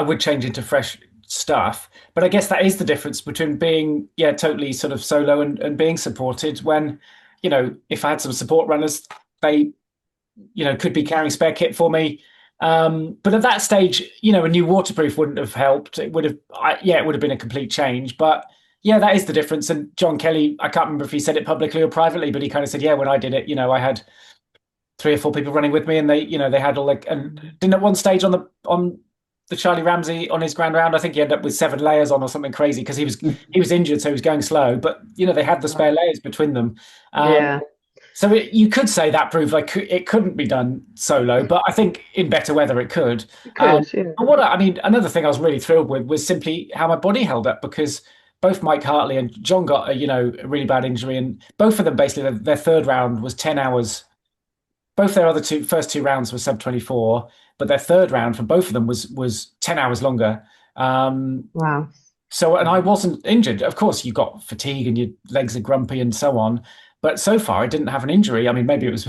would change into fresh stuff. But I guess that is the difference between being totally sort of solo and being supported. When if I had some support runners, they could be carrying spare kit for me. But at that stage, a new waterproof wouldn't have helped. It would have been a complete change. But that is the difference. And John Kelly, I can't remember if he said it publicly or privately, but he kind of said, when I did it, I had 3 or 4 people running with me, and they had all and didn't at one stage on the Charlie Ramsey on his grand round, I think he ended up with 7 layers on or something crazy, because he was injured, so he was going slow. But they had the spare layers between them. So you could say that proved like it couldn't be done solo, but I think in better weather it could. But another thing I was really thrilled with was simply how my body held up, because both Mike Hartley and John got a really bad injury, and both of them basically their third round was 10 hours. Both their first two rounds were sub 24, but their third round for both of them was 10 hours longer. Wow. So, and I wasn't injured. Of course, you got fatigue and your legs are grumpy and so on. But so far, I didn't have an injury. I mean, maybe it was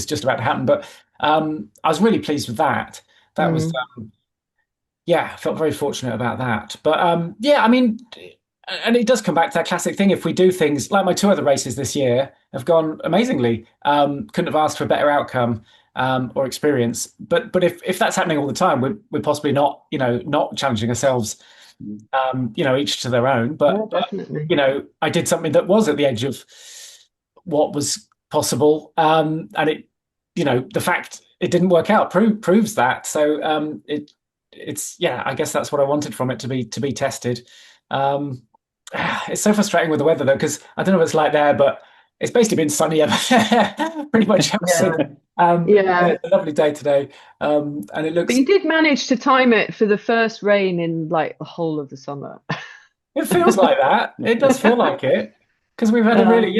just about to happen. But I was really pleased with that. That was, I felt very fortunate about that. But I mean, and it does come back to that classic thing. If we do things like my 2 other races this year have gone amazingly, couldn't have asked for a better outcome or experience. But if that's happening all the time, we're possibly not challenging ourselves. Each to their own. But I did something that was at the edge of what was possible, and it, the fact it didn't work out proves that. So it's I guess that's what I wanted from it, to be tested. It's so frustrating with the weather though, because I don't know what it's like there, but it's basically been sunny pretty much ever since. It's a lovely day today, and it looks. But you did manage to time it for the first rain in like the whole of the summer. It feels like that. It does feel like it, because we've had a really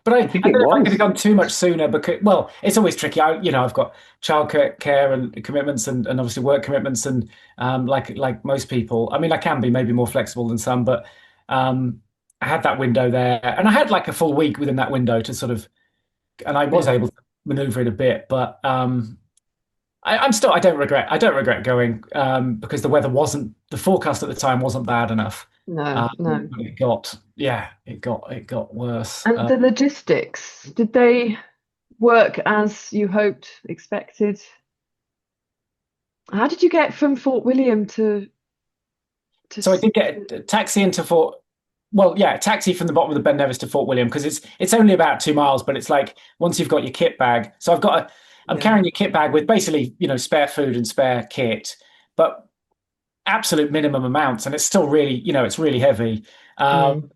But I think I don't know if I could have gone too much sooner, because it's always tricky. I've got childcare and commitments, and obviously work commitments, and like most people. I mean, I can be maybe more flexible than some, but I had that window there, and I had like a full week within that window to sort of, and I was able to maneuver it a bit, but I don't regret going because the forecast at the time wasn't bad enough. No, no. But it got worse. And the logistics, did they work as you hoped, expected? How did you get from Fort William to So I did get a taxi into Fort. Well, yeah, taxi from the bottom of the Ben Nevis to Fort William because it's only about 2 miles, but it's like once you've got your kit bag. So I'm Yeah. carrying a kit bag with basically spare food and spare kit, but absolute minimum amounts, and it's still really it's really heavy. Mm,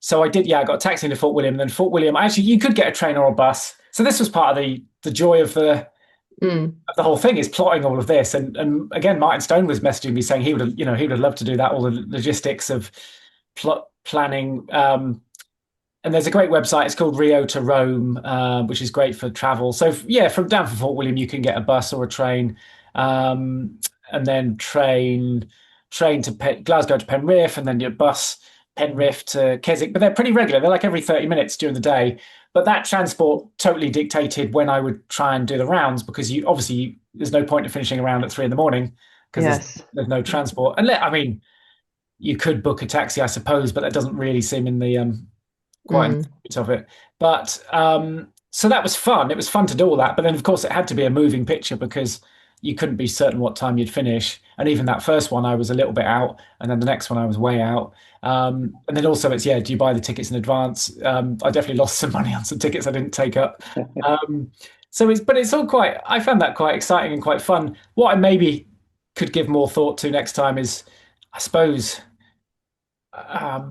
So I got a taxi into Fort William, and then Fort William. Actually, you could get a train or a bus. So this was part of the joy of the whole thing is plotting all of this. And again, Martin Stone was messaging me saying he would have loved to do that, all the logistics of planning. And there's a great website. It's called Rio to Rome, which is great for travel. So yeah, from down from Fort William, you can get a bus or a train, and then train to Glasgow to Penrith, and then your bus Penrith to Keswick. But they're pretty regular. They're like every 30 minutes during the day. But that transport totally dictated when I would try and do the rounds because there's no point in finishing around at 3 a.m. because yes. there's no transport. And I mean, you could book a taxi, I suppose, but that doesn't really seem in the quite in the spirit of it. But so that was fun. It was fun to do all that. But then, of course, it had to be a moving picture because you couldn't be certain what time you'd finish. And even that first one, I was a little bit out, and then the next one, I was way out. And then also, do you buy the tickets in advance? I definitely lost some money on some tickets I didn't take up. But it's all I found that quite exciting and quite fun. What I maybe could give more thought to next time is, I suppose, I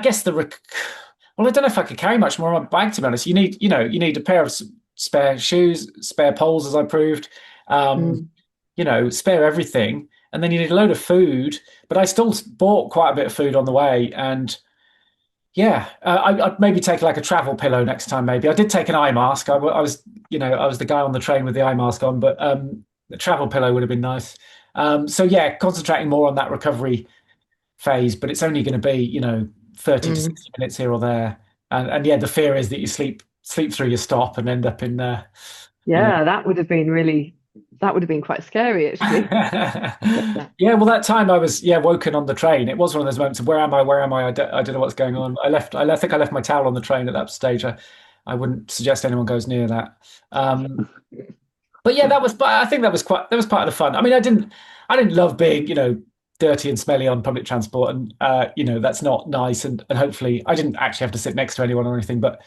guess well, I don't know if I could carry much more on my bag, to be honest. You need a pair of spare shoes, spare poles, as I proved, spare everything. And then you need a load of food. But I still bought quite a bit of food on the way. And I'd maybe take like a travel pillow next time, maybe. I did take an eye mask. I was the guy on the train with the eye mask on, but the travel pillow would have been nice. Concentrating more on that recovery phase, but it's only going to be 30 to 60 minutes here or there, and the fear is that you sleep through your stop and end up in there. That would have been quite scary, actually. Well, that time I was woken on the train. It was one of those moments of where am I? I don't know what's going on. I think I left my towel on the train at that stage. I wouldn't suggest anyone goes near that. But I think that was part of the fun. I mean, I didn't love being dirty and smelly on public transport, and that's not nice, and hopefully I didn't actually have to sit next to anyone or anything, but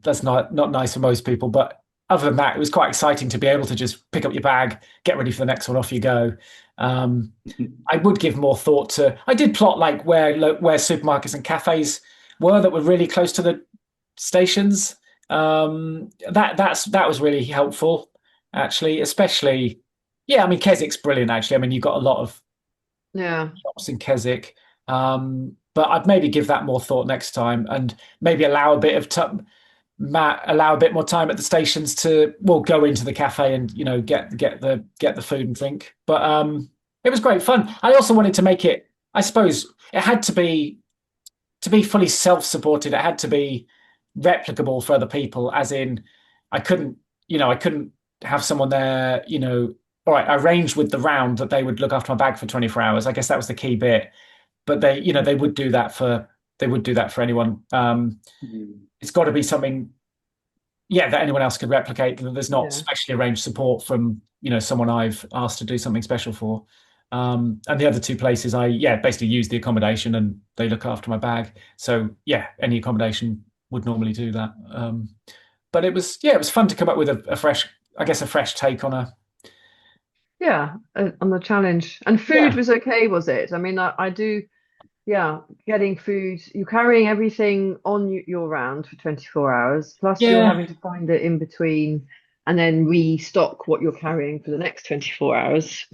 that's not nice for most people. But other than that, it was quite exciting to be able to just pick up your bag, get ready for the next one, off you go. I would give more thought to. I did plot like where supermarkets and cafes that were really close to the stations. That was really helpful, actually, especially. I mean, Keswick's brilliant, actually. I mean, you've got a lot of shops in Keswick, but I'd maybe give that more thought next time, and maybe allow a bit more time at the stations to go into the cafe and get the food and drink. But it was great fun. I also wanted to make it. I suppose it had to be fully self-supported. It had to be replicable for other people. As in, I couldn't have someone there. All right, I arranged with the round that they would look after my bag for 24 hours. I guess that was the key bit. But they would do that for anyone. It's got to be something, that anyone else could replicate. There's not specially arranged support from someone I've asked to do something special for. And the other two places, I basically use the accommodation and they look after my bag. So any accommodation would normally do that. But it was fun to come up with a fresh take on on the challenge. And food was okay, was it? I mean, I do, getting food. You're carrying everything on your round for 24 hours, plus you're having to find it in between and then restock what you're carrying for the next 24 hours.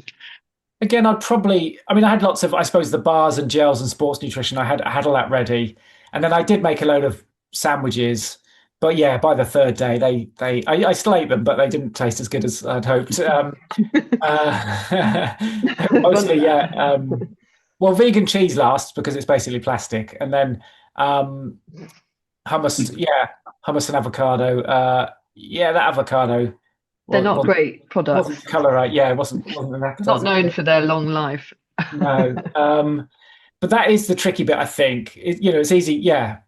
Again, I had lots of, I suppose, the bars and gels and sports nutrition. I had all that ready. And then I did make a load of sandwiches. But by the third day, I still ate them, but they didn't taste as good as I'd hoped. Mostly, vegan cheese lasts because it's basically plastic, and then hummus and avocado. That avocado They're not great wasn't products. the colour right. Yeah, it wasn't an Not appetizer. known for their long life. No. But that is the tricky bit, I think. It's easy. Yeah.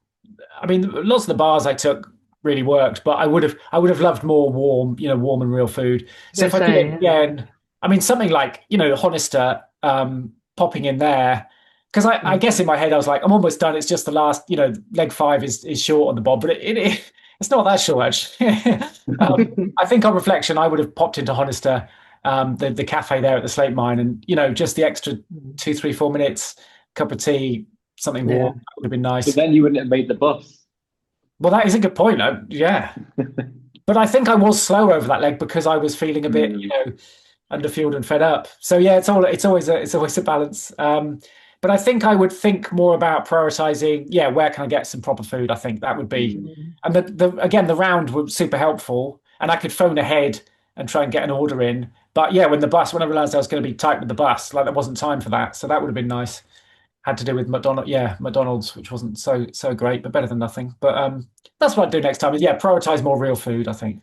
I mean, lots of the bars I took really worked, but I would have loved more warm and real food. So They're if I did it saying, again, I mean, something like, Honister, popping in there, because I guess in my head I was like, I'm almost done. It's just the last, leg 5 is short on the bob, but it's not that short actually. I think on reflection, I would have popped into Honister, the cafe there at the Slate Mine, and just the extra 2, 3, 4 minutes, cup of tea, something warm, that would have been nice. But then you wouldn't have made the bus. Well, that is a good point. Yeah, but I think I was slow over that leg because I was feeling a bit, underfueled and fed up. So yeah, it's always a balance. But I think I would think more about prioritizing. Yeah, where can I get some proper food? I think that would be, and the round was super helpful, and I could phone ahead and try and get an order in. But yeah, when I realized I was going to be tight with the bus, like there wasn't time for that. So that would have been nice. Had to do with McDonald's, which wasn't so great, but better than nothing. But that's what I'd do next time. Is prioritize more real food, I think.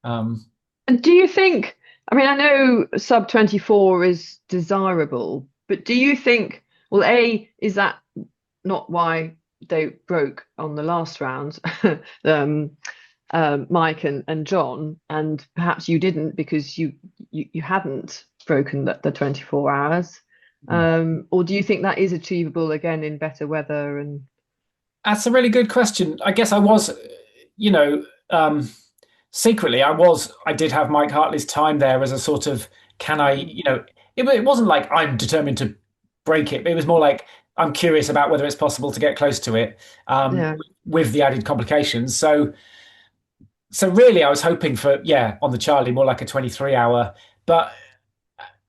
And do you think? I mean, I know sub 24 is desirable, but do you think? Well, is that not why they broke on the last round, Mike and John, and perhaps you didn't because you hadn't broken the 24 hours. Or do you think that is achievable again in better weather? And that's a really good question. I guess I was, secretly, I did have Mike Hartley's time there as a sort of, can I, it wasn't like I'm determined to break it. It was more like I'm curious about whether it's possible to get close to it, with the added complications. So really, I was hoping for, on the Charlie, more like a 23-hour, but.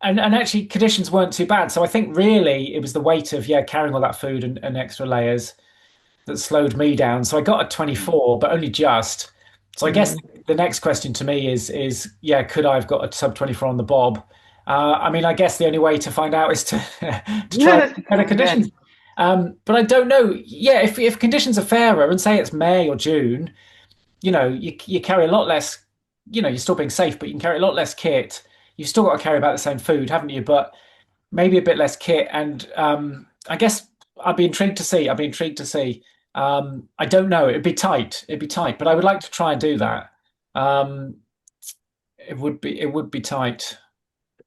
And actually, conditions weren't too bad. So I think really it was the weight of carrying all that food and extra layers that slowed me down. So I got a 24, but only just. So I guess the next question to me is could I have got a sub 24 on the bob? I mean, I guess the only way to find out is to try better conditions. But I don't know. Yeah, if conditions are fairer, and say it's May or June, you carry a lot less. You're still being safe, but you can carry a lot less kit. You've still got to carry about the same food, haven't you? But maybe a bit less kit. And I guess I'd be intrigued to see. I don't know. It'd be tight, but I would like to try and do that. It would be tight.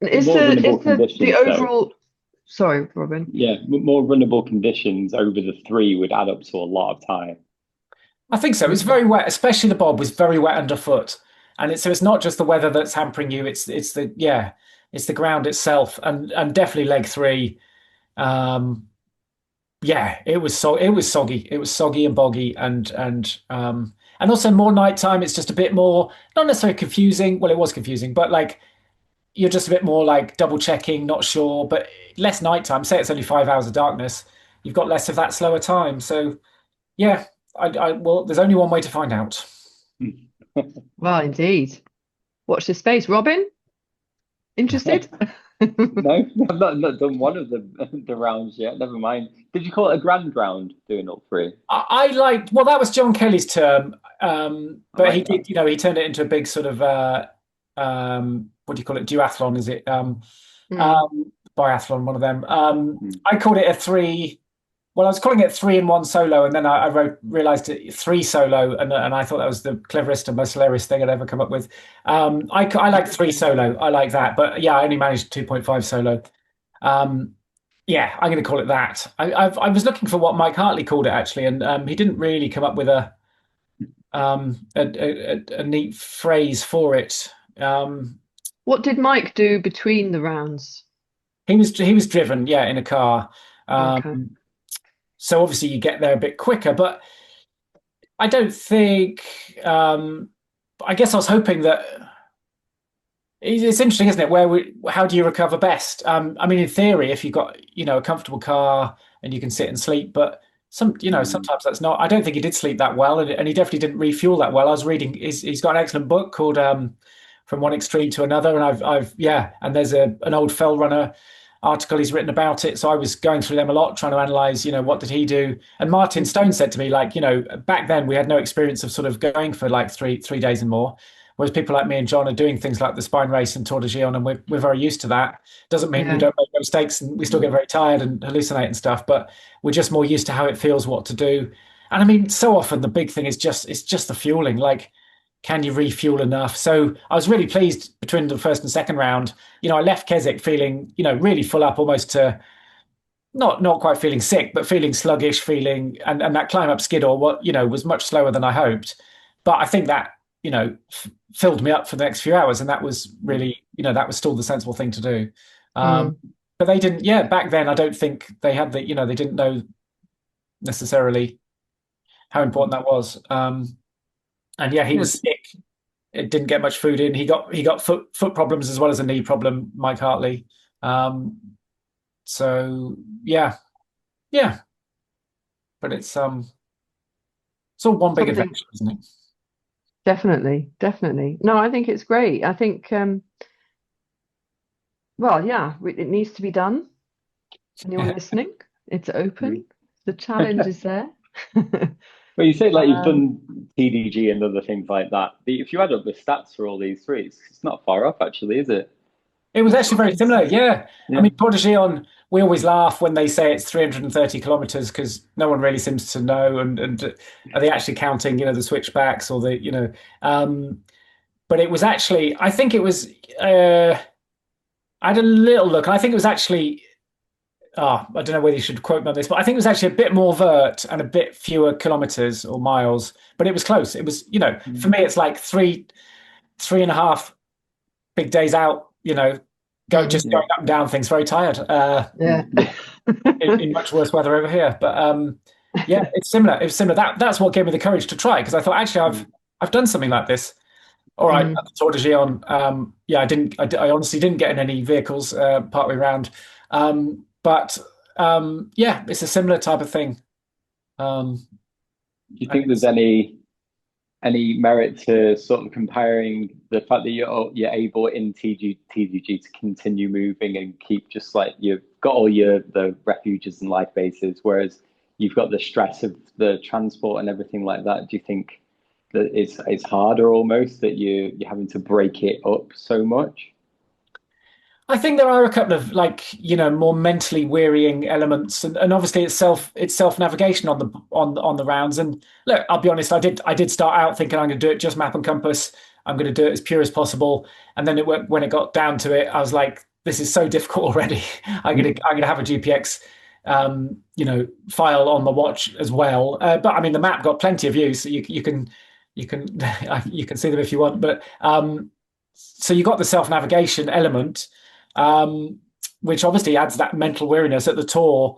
Is the overall? Sorry, Robin. Yeah, more runnable conditions over the 3 would add up to a lot of time. I think so. It's very wet, especially the bob was very wet underfoot. And it's not just the weather that's hampering you. It's the ground itself, and definitely leg 3. It was soggy. It was soggy and boggy, and also more nighttime. It's just a bit more, not necessarily confusing. Well, it was confusing, but like you're just a bit more like double checking, not sure, but less nighttime. Say it's only 5 hours of darkness. You've got less of that slower time. So yeah, well, there's only one way to find out. Well, indeed. Watch this space. Robin, interested? No, I've not done one of the rounds yet. Never mind. Did you call it a grand round doing all 3? I liked. Well, that was John Kelly's term, but he did. He turned it into a big sort of what do you call it? Duathlon? Is it biathlon? One of them. I called it a 3. Well, I was calling it 3 in 1 solo, and then I realized it 3 solo, and I thought that was the cleverest and most hilarious thing I'd ever come up with. I like 3 solo. I like that, but I only managed 2.5 solo. I'm going to call it that. I was looking for what Mike Hartley called it actually, and he didn't really come up with a neat phrase for it. What did Mike do between the rounds? He was driven, in a car. Okay. So obviously you get there a bit quicker, but I don't think. I guess I was hoping that it's interesting, isn't it? How do you recover best? I mean, in theory, if you've got a comfortable car and you can sit and sleep, but sometimes that's not. I don't think he did sleep that well, and he definitely didn't refuel that well. I was reading. He's got an excellent book called From One Extreme to Another, and and there's an old fell runner article he's written about it. So I was going through them a lot, trying to analyze, what did he do? And Martin Stone said to me, back then we had no experience of sort of going for like three days and more. Whereas people like me and John are doing things like the Spine Race and Tour de Gion, and we're very used to that. Doesn't mean we don't make mistakes, and we still get very tired and hallucinate and stuff, but we're just more used to how it feels, what to do. And I mean, so often the big thing is just the fueling. Like, can you refuel enough? So I was really pleased between the first and second round. I left Keswick feeling, really full up, almost to not quite feeling sick, but feeling sluggish, and that climb up Skiddaw, was much slower than I hoped. But I think that, filled me up for the next few hours. And that was really, that was still the sensible thing to do. But they didn't, back then, I don't think they had they didn't know necessarily how important that was. And he was sick. It didn't get much food in. He got foot problems as well as a knee problem, Mike Hartley. So yeah. But it's all one big adventure, isn't it? Definitely. No, I think it's great. I think it needs to be done. And you're listening. It's open. The challenge is there. Well, you say like you've done TDG and other things like that. If you add up the stats for all these three, it's not far off, actually, is it? It was actually very similar, yeah. I mean, Tour de Gion, we always laugh when they say it's 330 kilometers because no one really seems to know. And are they actually counting, the switchbacks or the, but it was actually, I think it was, I had a little look, and I think it was actually, I don't know whether you should quote me on this, but I think it was actually a bit more vert and a bit fewer kilometers or miles, but it was close. It was, for me, it's like three and a half big days out, going up and down things, very tired. In much worse weather over here. But it's similar. It was similar. That's what gave me the courage to try, because I thought, actually, I've done something like this. All right, at the Tour de Gion, I honestly didn't get in any vehicles partway around. But it's a similar type of thing. Do you think there's any merit to sort of comparing the fact that you're able in TDG to continue moving and keep just like you've got all the refuges and life bases, whereas you've got the stress of the transport and everything like that? Do you think that it's harder almost that you're having to break it up so much? I think there are a couple of more mentally wearying elements, and obviously it's self navigation on the rounds. And look, I'll be honest, I did start out thinking I'm going to do it just map and compass. I'm going to do it as pure as possible. And then when it got down to it, I was like, this is so difficult already. I'm going to have a GPX file on the watch as well. But I mean, the map got plenty of views, so you can see them if you want. But so you got the self navigation element. Which obviously adds that mental weariness at the Tour.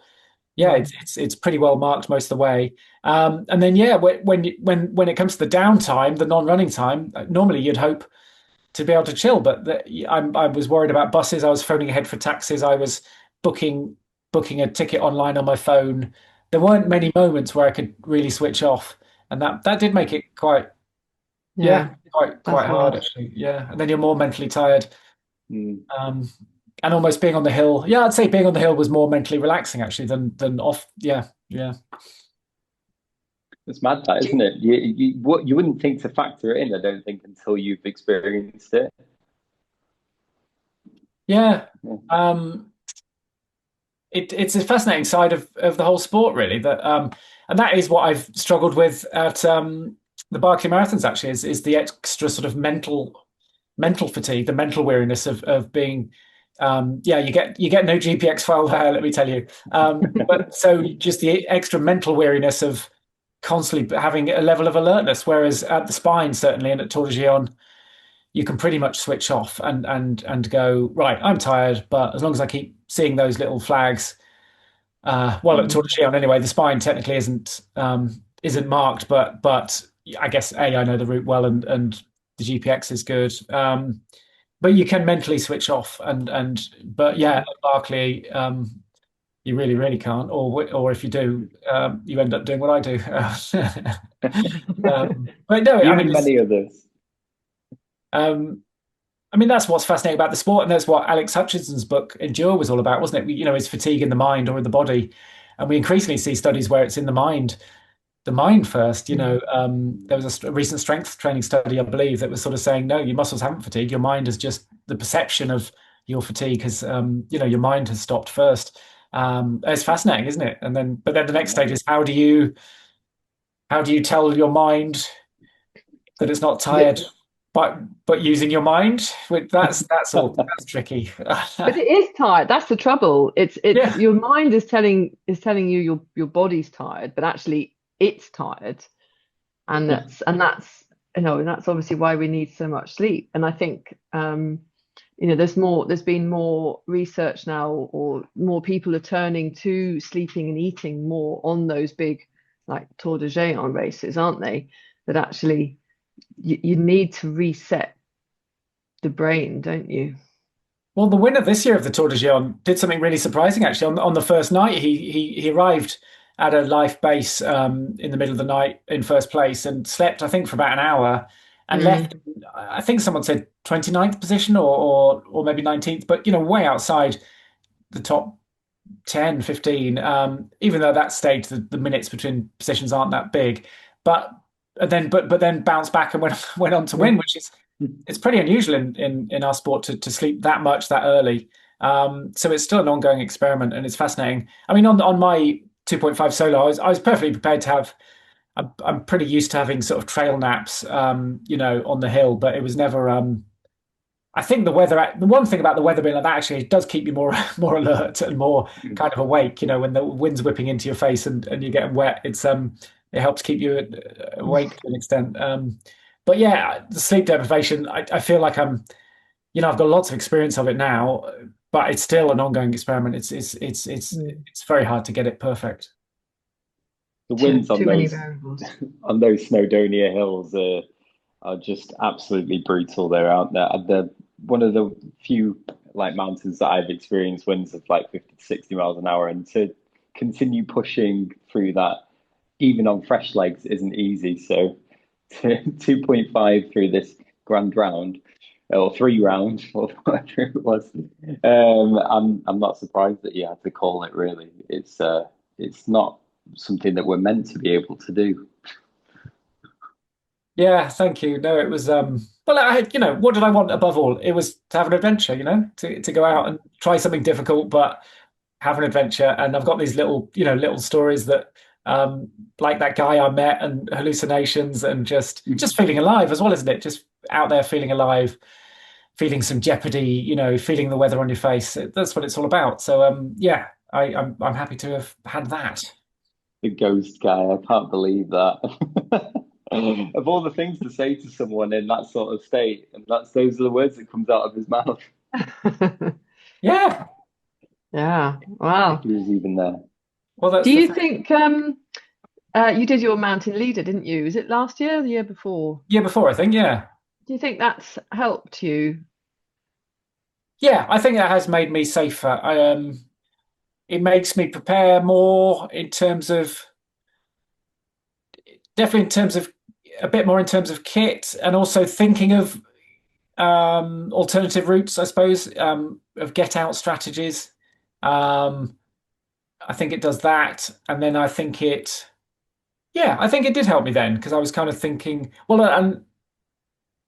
It's pretty well marked most of the way. And then when it comes to the downtime, the non-running time, normally you'd hope to be able to chill, but I was worried about buses. I was phoning ahead for taxis. I was booking a ticket online on my phone. There weren't many moments where I could really switch off, and that did make it quite hard actually. And then you're more mentally tired. And almost being on the hill. Yeah, I'd say being on the hill was more mentally relaxing actually than off. Yeah. It's mad, that, isn't it? You wouldn't think to factor it in, I don't think, until you've experienced it. Yeah. It's a fascinating side of the whole sport, really. That and that is what I've struggled with at the Barclay Marathons. Actually, is the extra sort of mental fatigue, the mental weariness of being. You get no GPX file there, let me tell you. But so just the extra mental weariness of constantly having a level of alertness, whereas at the Spine certainly and at Tour de Gion, you can pretty much switch off and go, right, I'm tired, but as long as I keep seeing those little flags, at Tour de Gion anyway, the Spine technically isn't marked, but I guess I know the route well and the GPX is good. But you can mentally switch off, but at Barclay, you really, really can't. Or if you do, you end up doing what I do. But no, I mean, many others. I mean, that's what's fascinating about the sport, and that's what Alex Hutchinson's book Endure was all about, wasn't it? Is fatigue in the mind or in the body, and we increasingly see studies where it's in the mind. the mind first. There was a recent strength training study, I believe, that was sort of saying, no, your muscles haven't fatigued. Your mind is just the perception of your fatigue because your mind has stopped first. It's fascinating, isn't it? But then the next stage is how do you tell your mind that it's not tired, but using your mind? That's tricky. But it is tired. That's the trouble. It's Yeah. your mind is telling you your body's tired, but actually it's tired. And that's that's obviously why we need so much sleep. And I think there's been more research now, or more people are turning to sleeping and eating more on those big like Tour de Géant races, aren't they? That actually you need to reset the brain, don't you? Well, the winner this year of the Tour de Géant did something really surprising. Actually, on the first night, he arrived at a life base in the middle of the night in first place and slept, I think, for about an hour and left. I think someone said 29th position or maybe 19th, but way outside the top 10, 15. Even though at that stage the minutes between positions aren't that big, but then bounced back and went on to win, which is it's pretty unusual in our sport to sleep that much that early. So it's still an ongoing experiment and it's fascinating. I mean, on my 2.5 solo, I was perfectly prepared to have. I'm pretty used to having sort of trail naps, on the hill, but it was never. I think the weather. The one thing about the weather being like that actually it does keep you more alert and more kind of awake. When the wind's whipping into your face and you're getting wet, it helps keep you awake to an extent. But yeah, the sleep deprivation. I feel like I've got lots of experience of it now, but it's still an ongoing experiment. It's very hard to get it perfect. The winds Too many variables. on those Snowdonia hills are just absolutely brutal. They're out there. They're one of the few like mountains that I've experienced winds of like 50 to 60 miles an hour, and to continue pushing through that, even on fresh legs, isn't easy. So 2.5 through this grand round or 3 round or whatever it was. I'm not surprised that you had to call it. Really, it's not something that we're meant to be able to do. Yeah, thank you. No, it was well, what did I want above all? It was to have an adventure, to go out and try something difficult, but have an adventure. And I've got these little stories that like that guy I met and hallucinations and just feeling alive as well, isn't it? Just out there feeling alive, feeling some jeopardy, feeling the weather on your face. That's what it's all about. So yeah, I'm happy to have had that. The ghost guy, I can't believe that. Of all the things to say to someone in that sort of state, and those are the words that comes out of his mouth. Yeah. Yeah. Wow. He was even there. Well, do you think you did your mountain leader, didn't you? Was it last year or the year before? Year before, I think, yeah. Do you think that's helped you? Yeah, I think that has made me safer. It makes me prepare more definitely in terms of a bit more in terms of kit, and also thinking of alternative routes, I suppose, of get out strategies. I think it does that, and then I think it did help me then, because I was kind of thinking, well, and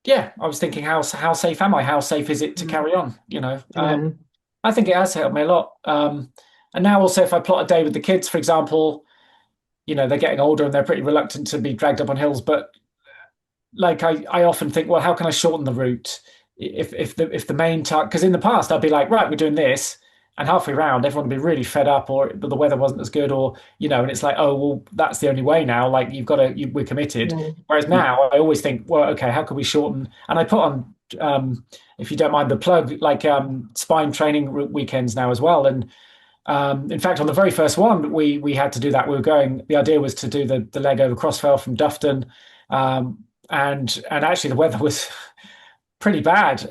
yeah, I was thinking how safe am I? How safe is it to carry on? I think it has helped me a lot. And now also, if I plot a day with the kids, for example, they're getting older and they're pretty reluctant to be dragged up on hills. But like I often think, well, how can I shorten the route? If the main target, because in the past I'd be like, right, we're doing this, and halfway around everyone would be really fed up, or the weather wasn't as good, or and it's like, oh well, that's the only way now. Like we're committed. Whereas now I always think, well, okay, how can we shorten? And I put on, if you don't mind the plug, like spine training weekends now as well, and. In fact, on the very first one, we had to do that. The idea was to do the leg over Crossfell from Dufton, and actually the weather was pretty bad.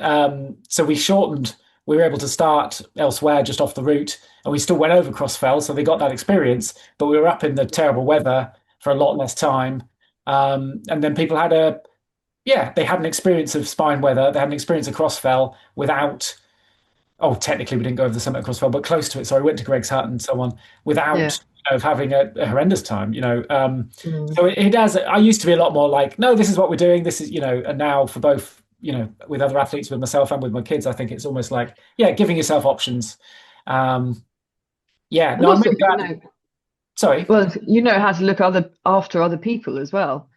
So we shortened. We were able to start elsewhere, just off the route, and we still went over Crossfell. So they got that experience, but we were up in the terrible weather for a lot less time. And then people they had an experience of spine weather. They had an experience of Crossfell without. Oh, technically we didn't go over the summit of Crossfell, but close to it. So I went to Greg's Hut and so on without of having a horrendous time, Mm. So it has. I used to be a lot more like, no, this is what we're doing. This is, and now for both, with other athletes, with myself and with my kids, I think it's almost like, yeah, giving yourself options. Yeah, And no, I'm also, really glad. Sorry. well, how to look after other people as well.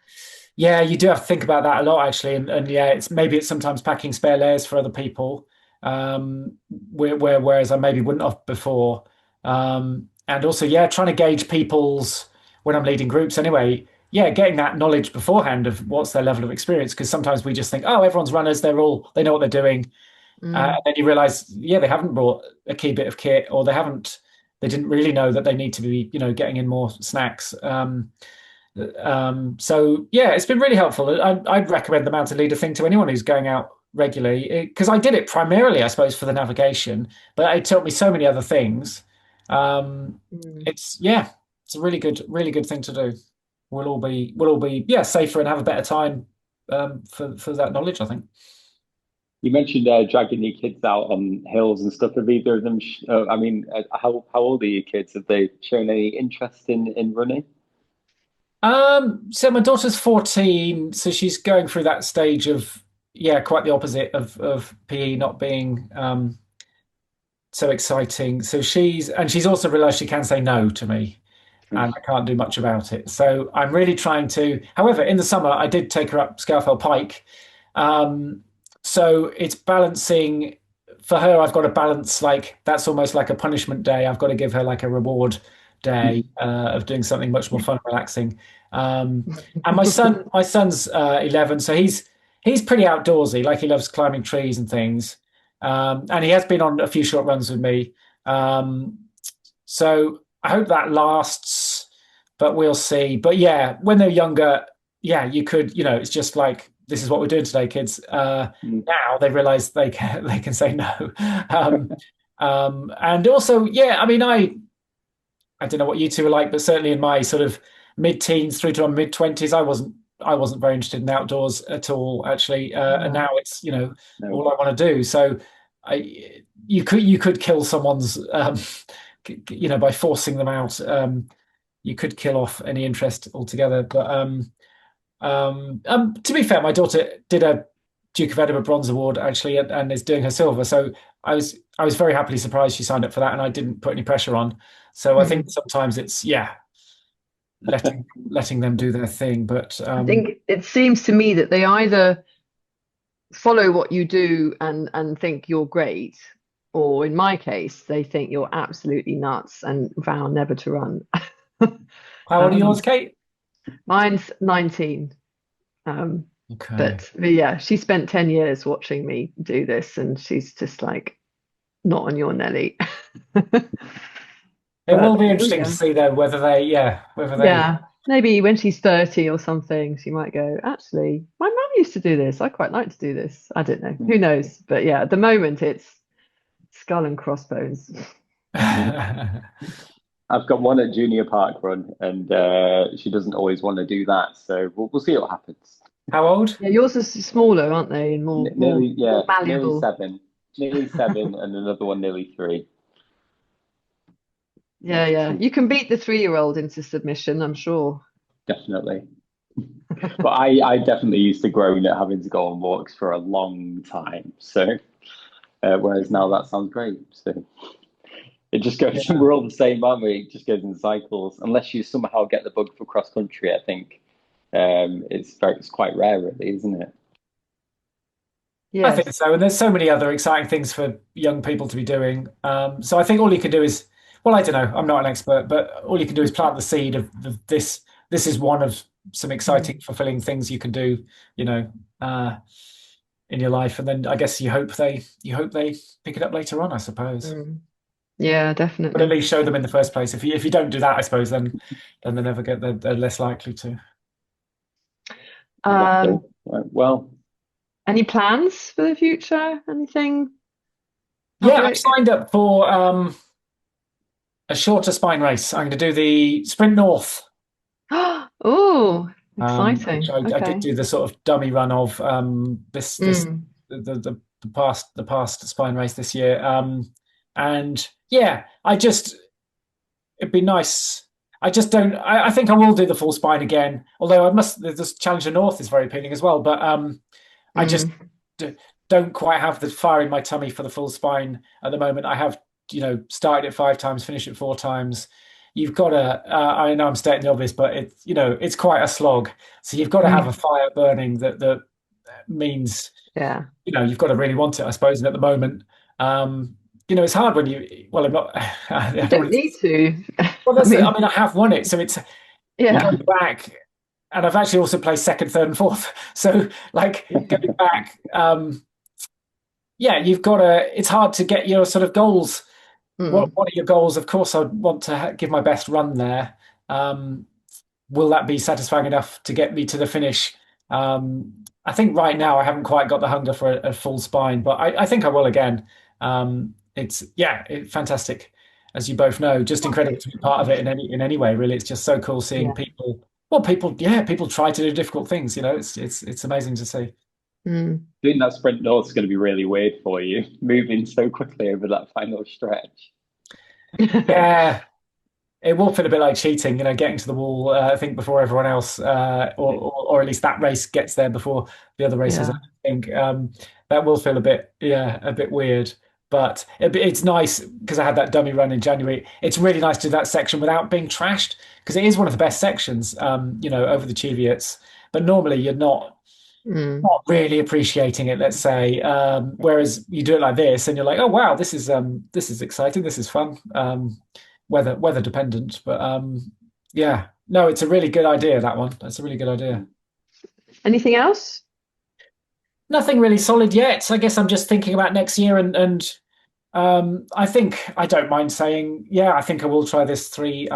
Yeah, you do have to think about that a lot, actually, and yeah, it's sometimes packing spare layers for other people, whereas I maybe wouldn't have before, and also, yeah, trying to gauge people's when I'm leading groups anyway. Yeah, getting that knowledge beforehand of what's their level of experience, because sometimes we just think, oh, everyone's runners, they know what they're doing, and then you realize, yeah, they haven't brought a key bit of kit, or they didn't really know that they need to be, getting in more snacks. So yeah, it's been really helpful. I'd recommend the mountain leader thing to anyone who's going out regularly, because I did it primarily, I suppose, for the navigation, but it taught me so many other things. It's a really good thing to do. We'll all be safer and have a better time for that knowledge, I think. You mentioned dragging your kids out on hills and stuff. Have either of them? How old are your kids? Have they shown any interest in running? So my daughter's 14, so she's going through that stage of, quite the opposite of PE not being so exciting. So she's also realized she can say no to me, and I can't do much about it. So I'm really trying to. However, in the summer, I did take her up Scafell Pike. So it's balancing for her. I've got to balance, like, that's almost like a punishment day. I've got to give her like a reward day of doing something much more fun and relaxing. And my son's 11, so he's pretty outdoorsy. Like, he loves climbing trees and things. And he has been on a few short runs with me. So I hope that lasts, but we'll see. But yeah, when they're younger, yeah, you could, it's just like, this is what we're doing today, kids. Now they realize they can say no. And also, yeah, I mean, I don't know what you two are like, but certainly in my sort of mid-teens through to my mid-20s, I wasn't very interested in outdoors at all, actually. And now it's, No. all I want to do. So you could kill someone's, by forcing them out. You could kill off any interest altogether. But to be fair, my daughter did a Duke of Edinburgh Bronze Award, actually, and is doing her silver. So I was very happily surprised she signed up for that, and I didn't put any pressure on. So I think sometimes it's letting them do their thing. But I think it seems to me that they either follow what you do and think you're great, or in my case, they think you're absolutely nuts and vow never to run. How old are yours, Kate? Mine's 19. Okay. But yeah, she spent 10 years watching me do this, and she's just like, not on your Nelly. It will be interesting to see, though, whether they. Yeah, maybe when she's 30 or something, she might go, actually, my mum used to do this. I quite like to do this. I don't know. Who knows? But yeah, at the moment, it's skull and crossbones. I've got one at Junior Park Run, and she doesn't always want to do that. So we'll see what happens. How old? Yeah, yours are smaller, aren't they? And more malleable. Nearly seven, and another one nearly 3. Yeah. You can beat the 3-year-old into submission, I'm sure. Definitely. But I definitely used to groan at having to go on walks for a long time. So whereas now that sounds great. So it just goes. We're all the same, aren't we? It just goes in cycles. Unless you somehow get the bug for cross country, I think it's quite rare, really, isn't it? Yes. I think so. And there's so many other exciting things for young people to be doing. So I think all you can do is, well, I don't know, I'm not an expert, but all you can do is plant the seed of this. This is one of some exciting, fulfilling things you can do, in your life. And then I guess you hope they pick it up later on, I suppose. Yeah, definitely. But at least show them in the first place. If you don't do that, I suppose, then they never they're less likely to. Right, well, any plans for the future? Anything? Yeah, I've signed up for a shorter spine race. I'm going to do the Sprint North. Oh, exciting! I did do the sort of dummy run of the past spine race this year. And yeah, it'd be nice I just don't. I think I will do the full spine again. Although I must. This Challenger North is very appealing as well. But I just Mm. don't quite have the fire in my tummy for the full spine at the moment. I have, started it 5 times, finished it 4 times. You've got to. I know I'm stating the obvious, but it's quite a slog. So you've got to have a fire burning that means Yeah. you've got to really want it, I suppose. And at the moment, it's hard when you. Well, I'm not. I You don't don't want to, need to. well, I that's it. I mean, mean, I have won it, so it's yeah. going back, and I've actually also placed second, third, and fourth. So, like going back, yeah, you've got to. It's hard to get your sort of goals. What Mm. are your goals? Of course, I'd want to give my best run there. Will that be satisfying enough to get me to the finish? I think right now I haven't quite got the hunger for a full spine, but I think I will again. It's fantastic, as you both know. Just incredible to be part of it in any way. Really, it's just so cool seeing Yeah. people. Well, people try to do difficult things. It's amazing to see. Mm. Doing that sprint north is going to be really weird for you, moving so quickly over that final stretch. Yeah, it will feel a bit like cheating, getting to the wall, I think, before everyone else, or at least that race gets there before the other races. I Yeah. think that will feel a bit weird, but it's nice because I had that dummy run in January. It's really nice to do that section without being trashed because it is one of the best sections, over the Cheviots. But normally you're Mm. not really appreciating it, let's say. Whereas you do it like this, and you're like, oh wow, this is exciting, this is fun. Weather dependent, but yeah, no, it's a really good idea. That one, that's a really good idea. Anything else? Nothing really solid yet. I guess I'm just thinking about next year, and I think I don't mind saying, yeah, I think I will try this three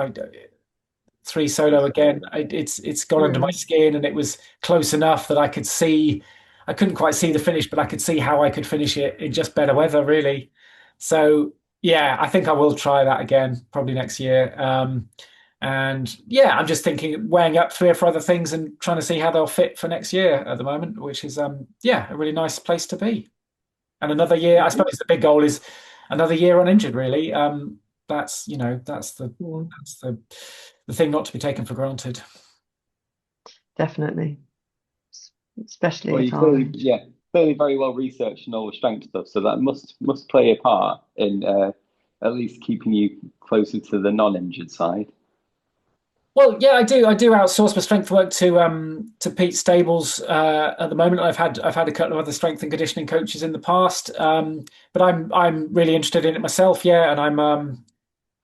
solo again. It's got under my Mm. skin, and it was close enough that I could see. I couldn't quite see the finish, but I could see how I could finish it in just better weather, really. So yeah, I think I will try that again probably next year. And yeah, I'm just thinking, weighing up 3 or 4 other things and trying to see how they'll fit for next year at the moment, which is yeah, a really nice place to be. And another year, I suppose the big goal is another year uninjured, really. That's the Yeah, that's the thing not to be taken for granted. definitely. Especially Well, at you our clearly, age. yeah, clearly very well researched and all the strength stuff. So that must play a part in at least keeping you closer to the non-injured side. Well, yeah, I do. I do outsource my strength work to Pete Stables at the moment. I've had a couple of other strength and conditioning coaches in the past, but I'm really interested in it myself. Yeah, and I'm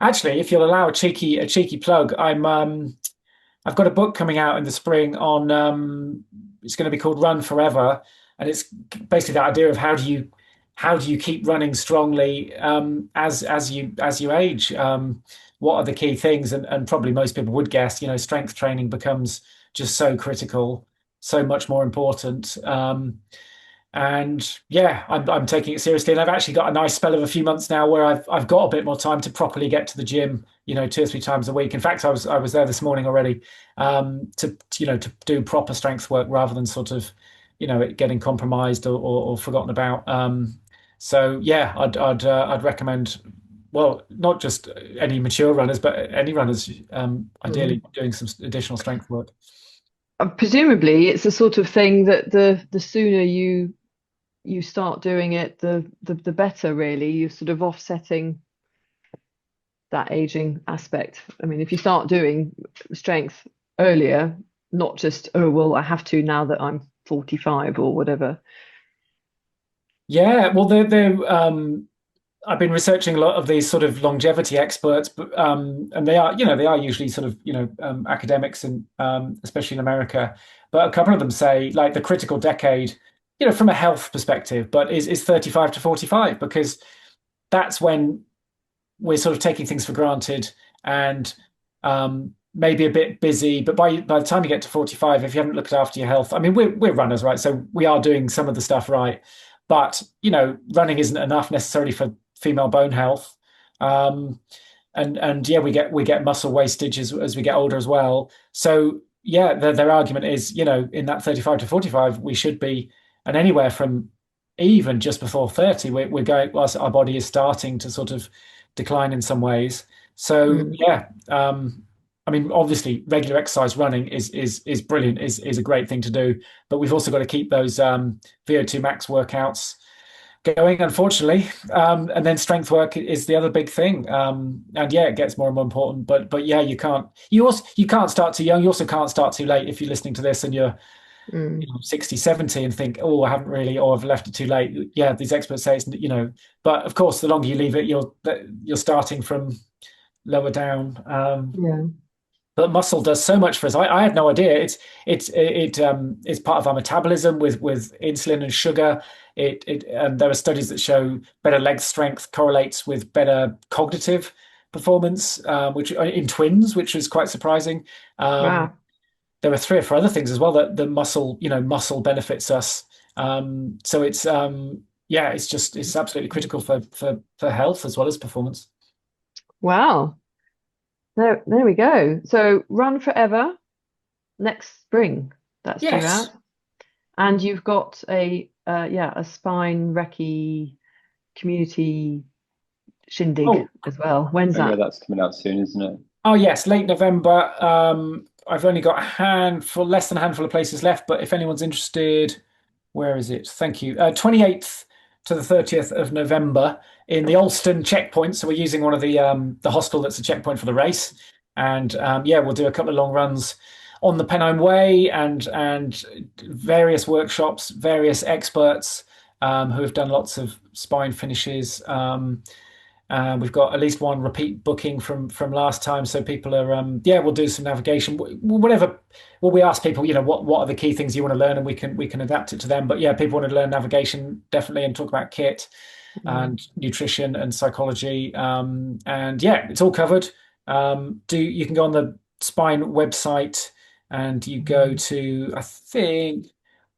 actually, if you'll allow a cheeky plug, I've got a book coming out in the spring on it's going to be called Run Forever, and it's basically the idea of how do you keep running strongly as you age. What are the key things? And probably most people would guess, strength training becomes just so critical, so much more important. And yeah, I'm taking it seriously, and I've actually got a nice spell of a few months now where I've got a bit more time to properly get to the gym, 2 or 3 times a week. In fact, I was there this morning already, to do proper strength work rather than sort of, it getting compromised or forgotten about. So yeah, I'd recommend. Well, not just any mature runners, but any runners, ideally Mm. doing some additional strength work. Presumably, it's the sort of thing that the sooner you start doing it, the better, really. You're sort of offsetting that aging aspect. I mean, if you start doing strength earlier, not just, oh, well, I have to now that I'm 45 or whatever. Yeah, well, I've been researching a lot of these sort of longevity experts, but and they are usually sort of academics, and especially in America. But a couple of them say like the critical decade, from a health perspective, but is 35 to 45, because that's when we're sort of taking things for granted and maybe a bit busy. But by the time you get to 45, if you haven't looked after your health, I mean, we're runners, right? So we are doing some of the stuff right, but running isn't enough necessarily for female bone health. And yeah, we get muscle wastage as we get older as well. So yeah, their argument is, in that 35 to 45, we should be, and anywhere from even just before 30, we're going, whilst our body is starting to sort of decline in some ways. So Mm. yeah, I mean, obviously, regular exercise, running is brilliant, is a great thing to do. But we've also got to keep those VO2 max workouts going, unfortunately. And then strength work is the other big thing. And yeah, it gets more and more important. But yeah, you can't start too young. You also can't start too late if you're listening to this and you're 60, 70 and think, oh, I haven't really, or I've left it too late. Yeah, these experts say it's, but of course, the longer you leave it, you're starting from lower down. Yeah. But muscle does so much for us. I had no idea. It's part of our metabolism with insulin and sugar. And there are studies that show better leg strength correlates with better cognitive performance, which in twins, which was quite surprising. Wow. There are 3 or 4 other things as well that the muscle benefits us. So it's it's absolutely critical for health as well as performance. Wow. There we go. So Run Forever next spring. That's due Yes. out. And you've got a spine recce community shindig as well. When's Yeah, that? that's coming out soon, isn't it? Oh yes, late November. I've only got less than a handful of places left, but if anyone's interested, where is it? Thank you. 28th to the 30th of November in the Alston checkpoint. So we're using one of the hostel that's a checkpoint for the race. And we'll do a couple of long runs on the Pennine Way and various workshops, various experts who have done lots of spine finishes. We've got at least one repeat booking from last time, so people are we'll do some navigation, whatever. Well, we ask people, what are the key things you want to learn, and we can adapt it to them. But yeah, people want to learn navigation definitely, and talk about kit and nutrition and psychology, and yeah, it's all covered. You can go on the Spine website and you go to, I think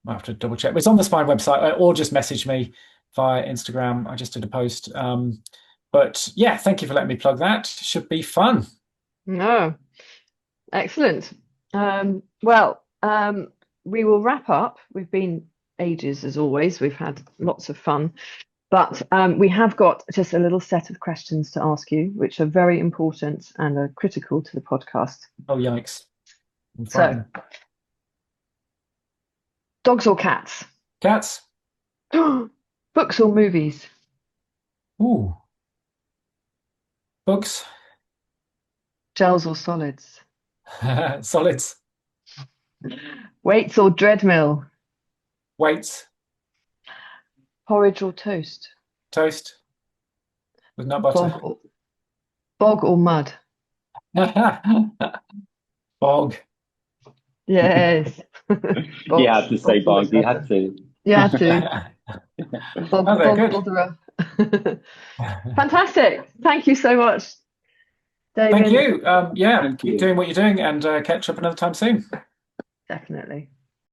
I have to double check, but it's on the Spine website, or just message me via Instagram. I just did a post. But yeah, thank you for letting me plug that. Should be fun. No, excellent. We will wrap up. We've been ages as always. We've had lots of fun, but we have got just a little set of questions to ask you, which are very important and are critical to the podcast. Oh, yikes. So, dogs or cats? Cats. Books or movies? Ooh. Books. Gels or solids? Solids. Weights or treadmill? Weights. Porridge or toast? Toast. With nut butter. Bog or mud? Bog. Yes. You had to say bog. You had to. You had to. Bog. Fantastic. Thank you so much, David. Thank you. Keep doing what you're doing, and catch up another time soon. Definitely.